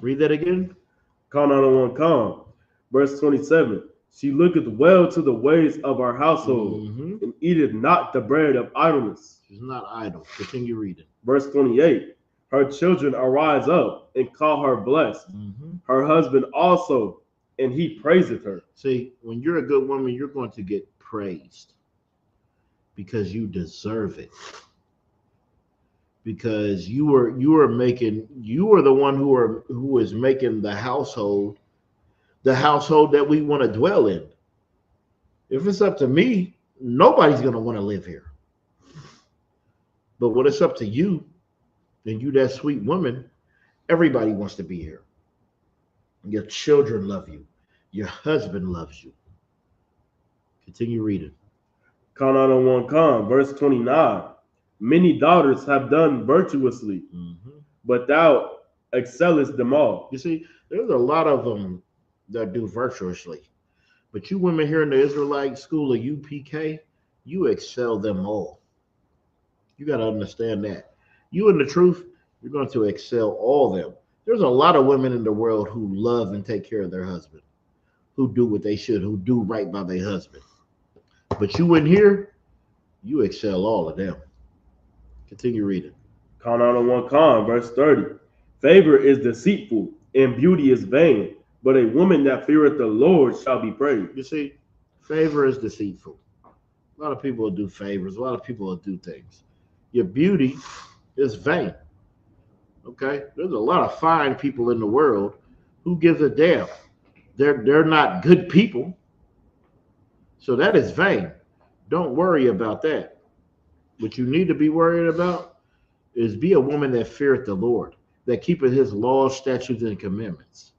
Read that again. Verse 27. She looketh well to the ways of her household, and eateth not the bread of idleness. She's not idle. Continue reading. Verse 28. Her children arise up and call her blessed. Her husband also, and he praiseth her. See, when you're a good woman, you're going to get praised because you deserve it. Because you are the one who is making the household that we want to dwell in. If it's up to me, nobody's going to want to live here. But when it's up to you, and you that sweet woman, everybody wants to be here. Your children love you. Your husband loves you. Continue reading. Verse 29. Many daughters have done virtuously, but thou excellest them all. You see, there's a lot of them that do virtuously. But you women here in the Israelite school of UPK, you excel them all. You got to understand that. You in the truth, you're going to excel all them. There's a lot of women in the world who love and take care of their husband, who do what they should, who do right by their husband. But you in here, you excel all of them. Continue reading. Verse 30. Favor is deceitful and beauty is vain, but a woman that feareth the Lord shall be praised. You see, favor is deceitful. A lot of people will do favors. A lot of people will do things. Your beauty is vain. Okay? There's a lot of fine people in the world. Who gives a damn? They're not good people. So that is vain. Don't worry about that. What you need to be worried about is be a woman that feareth the Lord, that keepeth his laws, statutes, and commandments.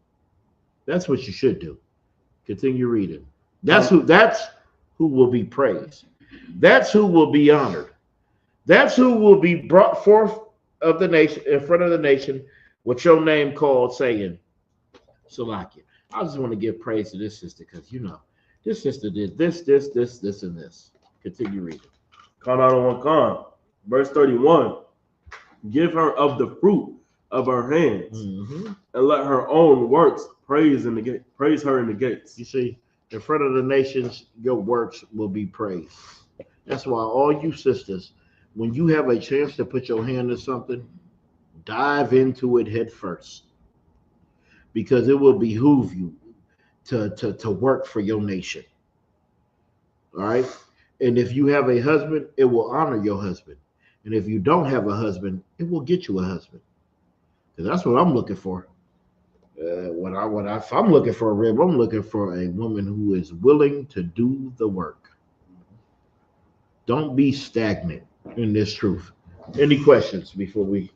That's what you should do. Continue reading. That's who will be praised. That's who will be honored. That's who will be brought forth of the nation, in front of the nation, with your name called, saying, Salakia. I just want to give praise to this sister because, this sister did this, and this. Continue reading. Verse 31. Give her of the fruit of her hands, and let her own works praise her in the gates. You see, in front of the nations, your works will be praised. That's why all you sisters, when you have a chance to put your hand to something, dive into it head first. Because it will behoove you to work for your nation. All right? And if you have a husband, it will honor your husband. And if you don't have a husband, it will get you a husband. Because that's what I'm looking for. If I'm looking for a rib, I'm looking for a woman who is willing to do the work. Don't be stagnant in this truth. Any questions before we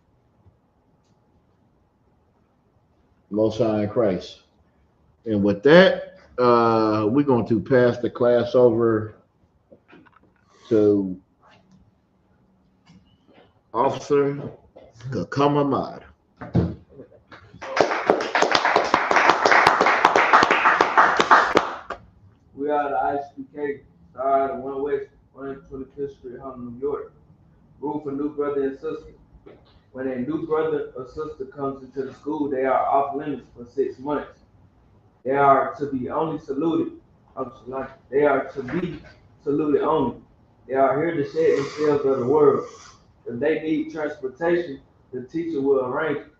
Most High in Christ? And with that, we're going to pass the class over to Officer Kakamamad. We are the ISUPK, star out of 1 West, 125th Street, Harlem, New York. Rule for new brother and sister. When a new brother or sister comes into the school, they are off limits for 6 months. They are to be only saluted. They are to be saluted only. They are here to shed themselves of the world. If they need transportation, the teacher will arrange it.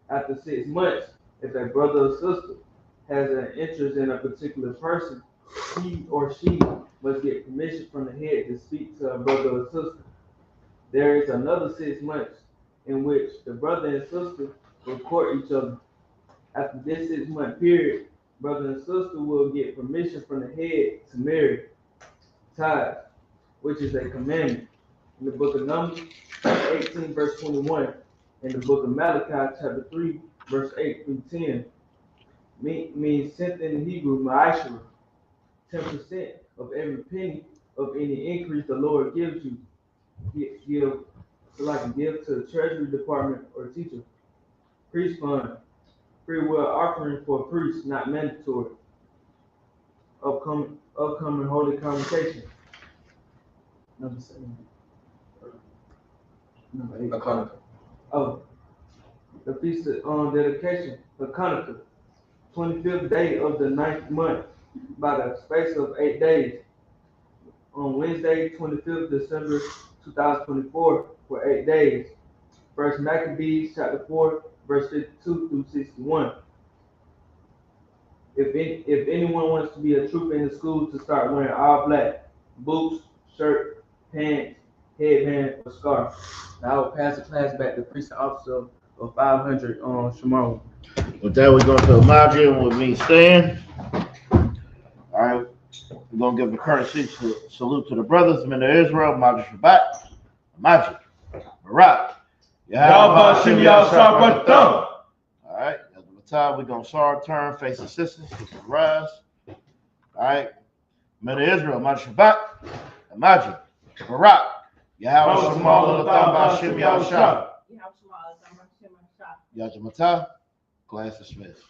After 6 months, if a brother or sister has an interest in a particular person, he or she must get permission from the head to speak to a brother or sister. There is another 6 months in which the brother and sister will court each other. After this 6 month period, brother and sister will get permission from the head to marry, tithe, which is a commandment. In the book of Numbers, 18 verse 21, in the book of Malachi, chapter 3, verse 8 through 10, means sent in Hebrew, ma'ashara, 10% of every penny of any increase the Lord gives you. Give to the Treasury Department or teacher. Priest fund, free will offering for priests, not mandatory. Upcoming holy convocation. Number 7. Number 8. Hanukkah. Oh, the feast of dedication, the Hanukkah, 25th day of the 9th month, by the space of 8 days. On Wednesday, 25th December 2024, for 8 days. First Maccabees, chapter 4, verse 52 through 61. If anyone wants to be a trooper in the school, to start wearing all black, boots, shirt, pants, headband, or scarf. Now I will pass the class back to precinct officer of 500 on Shimon. With that, we're going to Maji with me Stan. All right, we're going to give a courtesy salute to the brothers, men of Israel, Maji Shabbat, Maji, Barak. Yahweh Shem Yahshua. All right, at the time, we're going to start turn, face the sisters, rise. All right, men of Israel, Maji Shabbat, Maji, Barak. Yahweh Shem Yahshua. Yahweh Shem Yahshua. Class dismissed.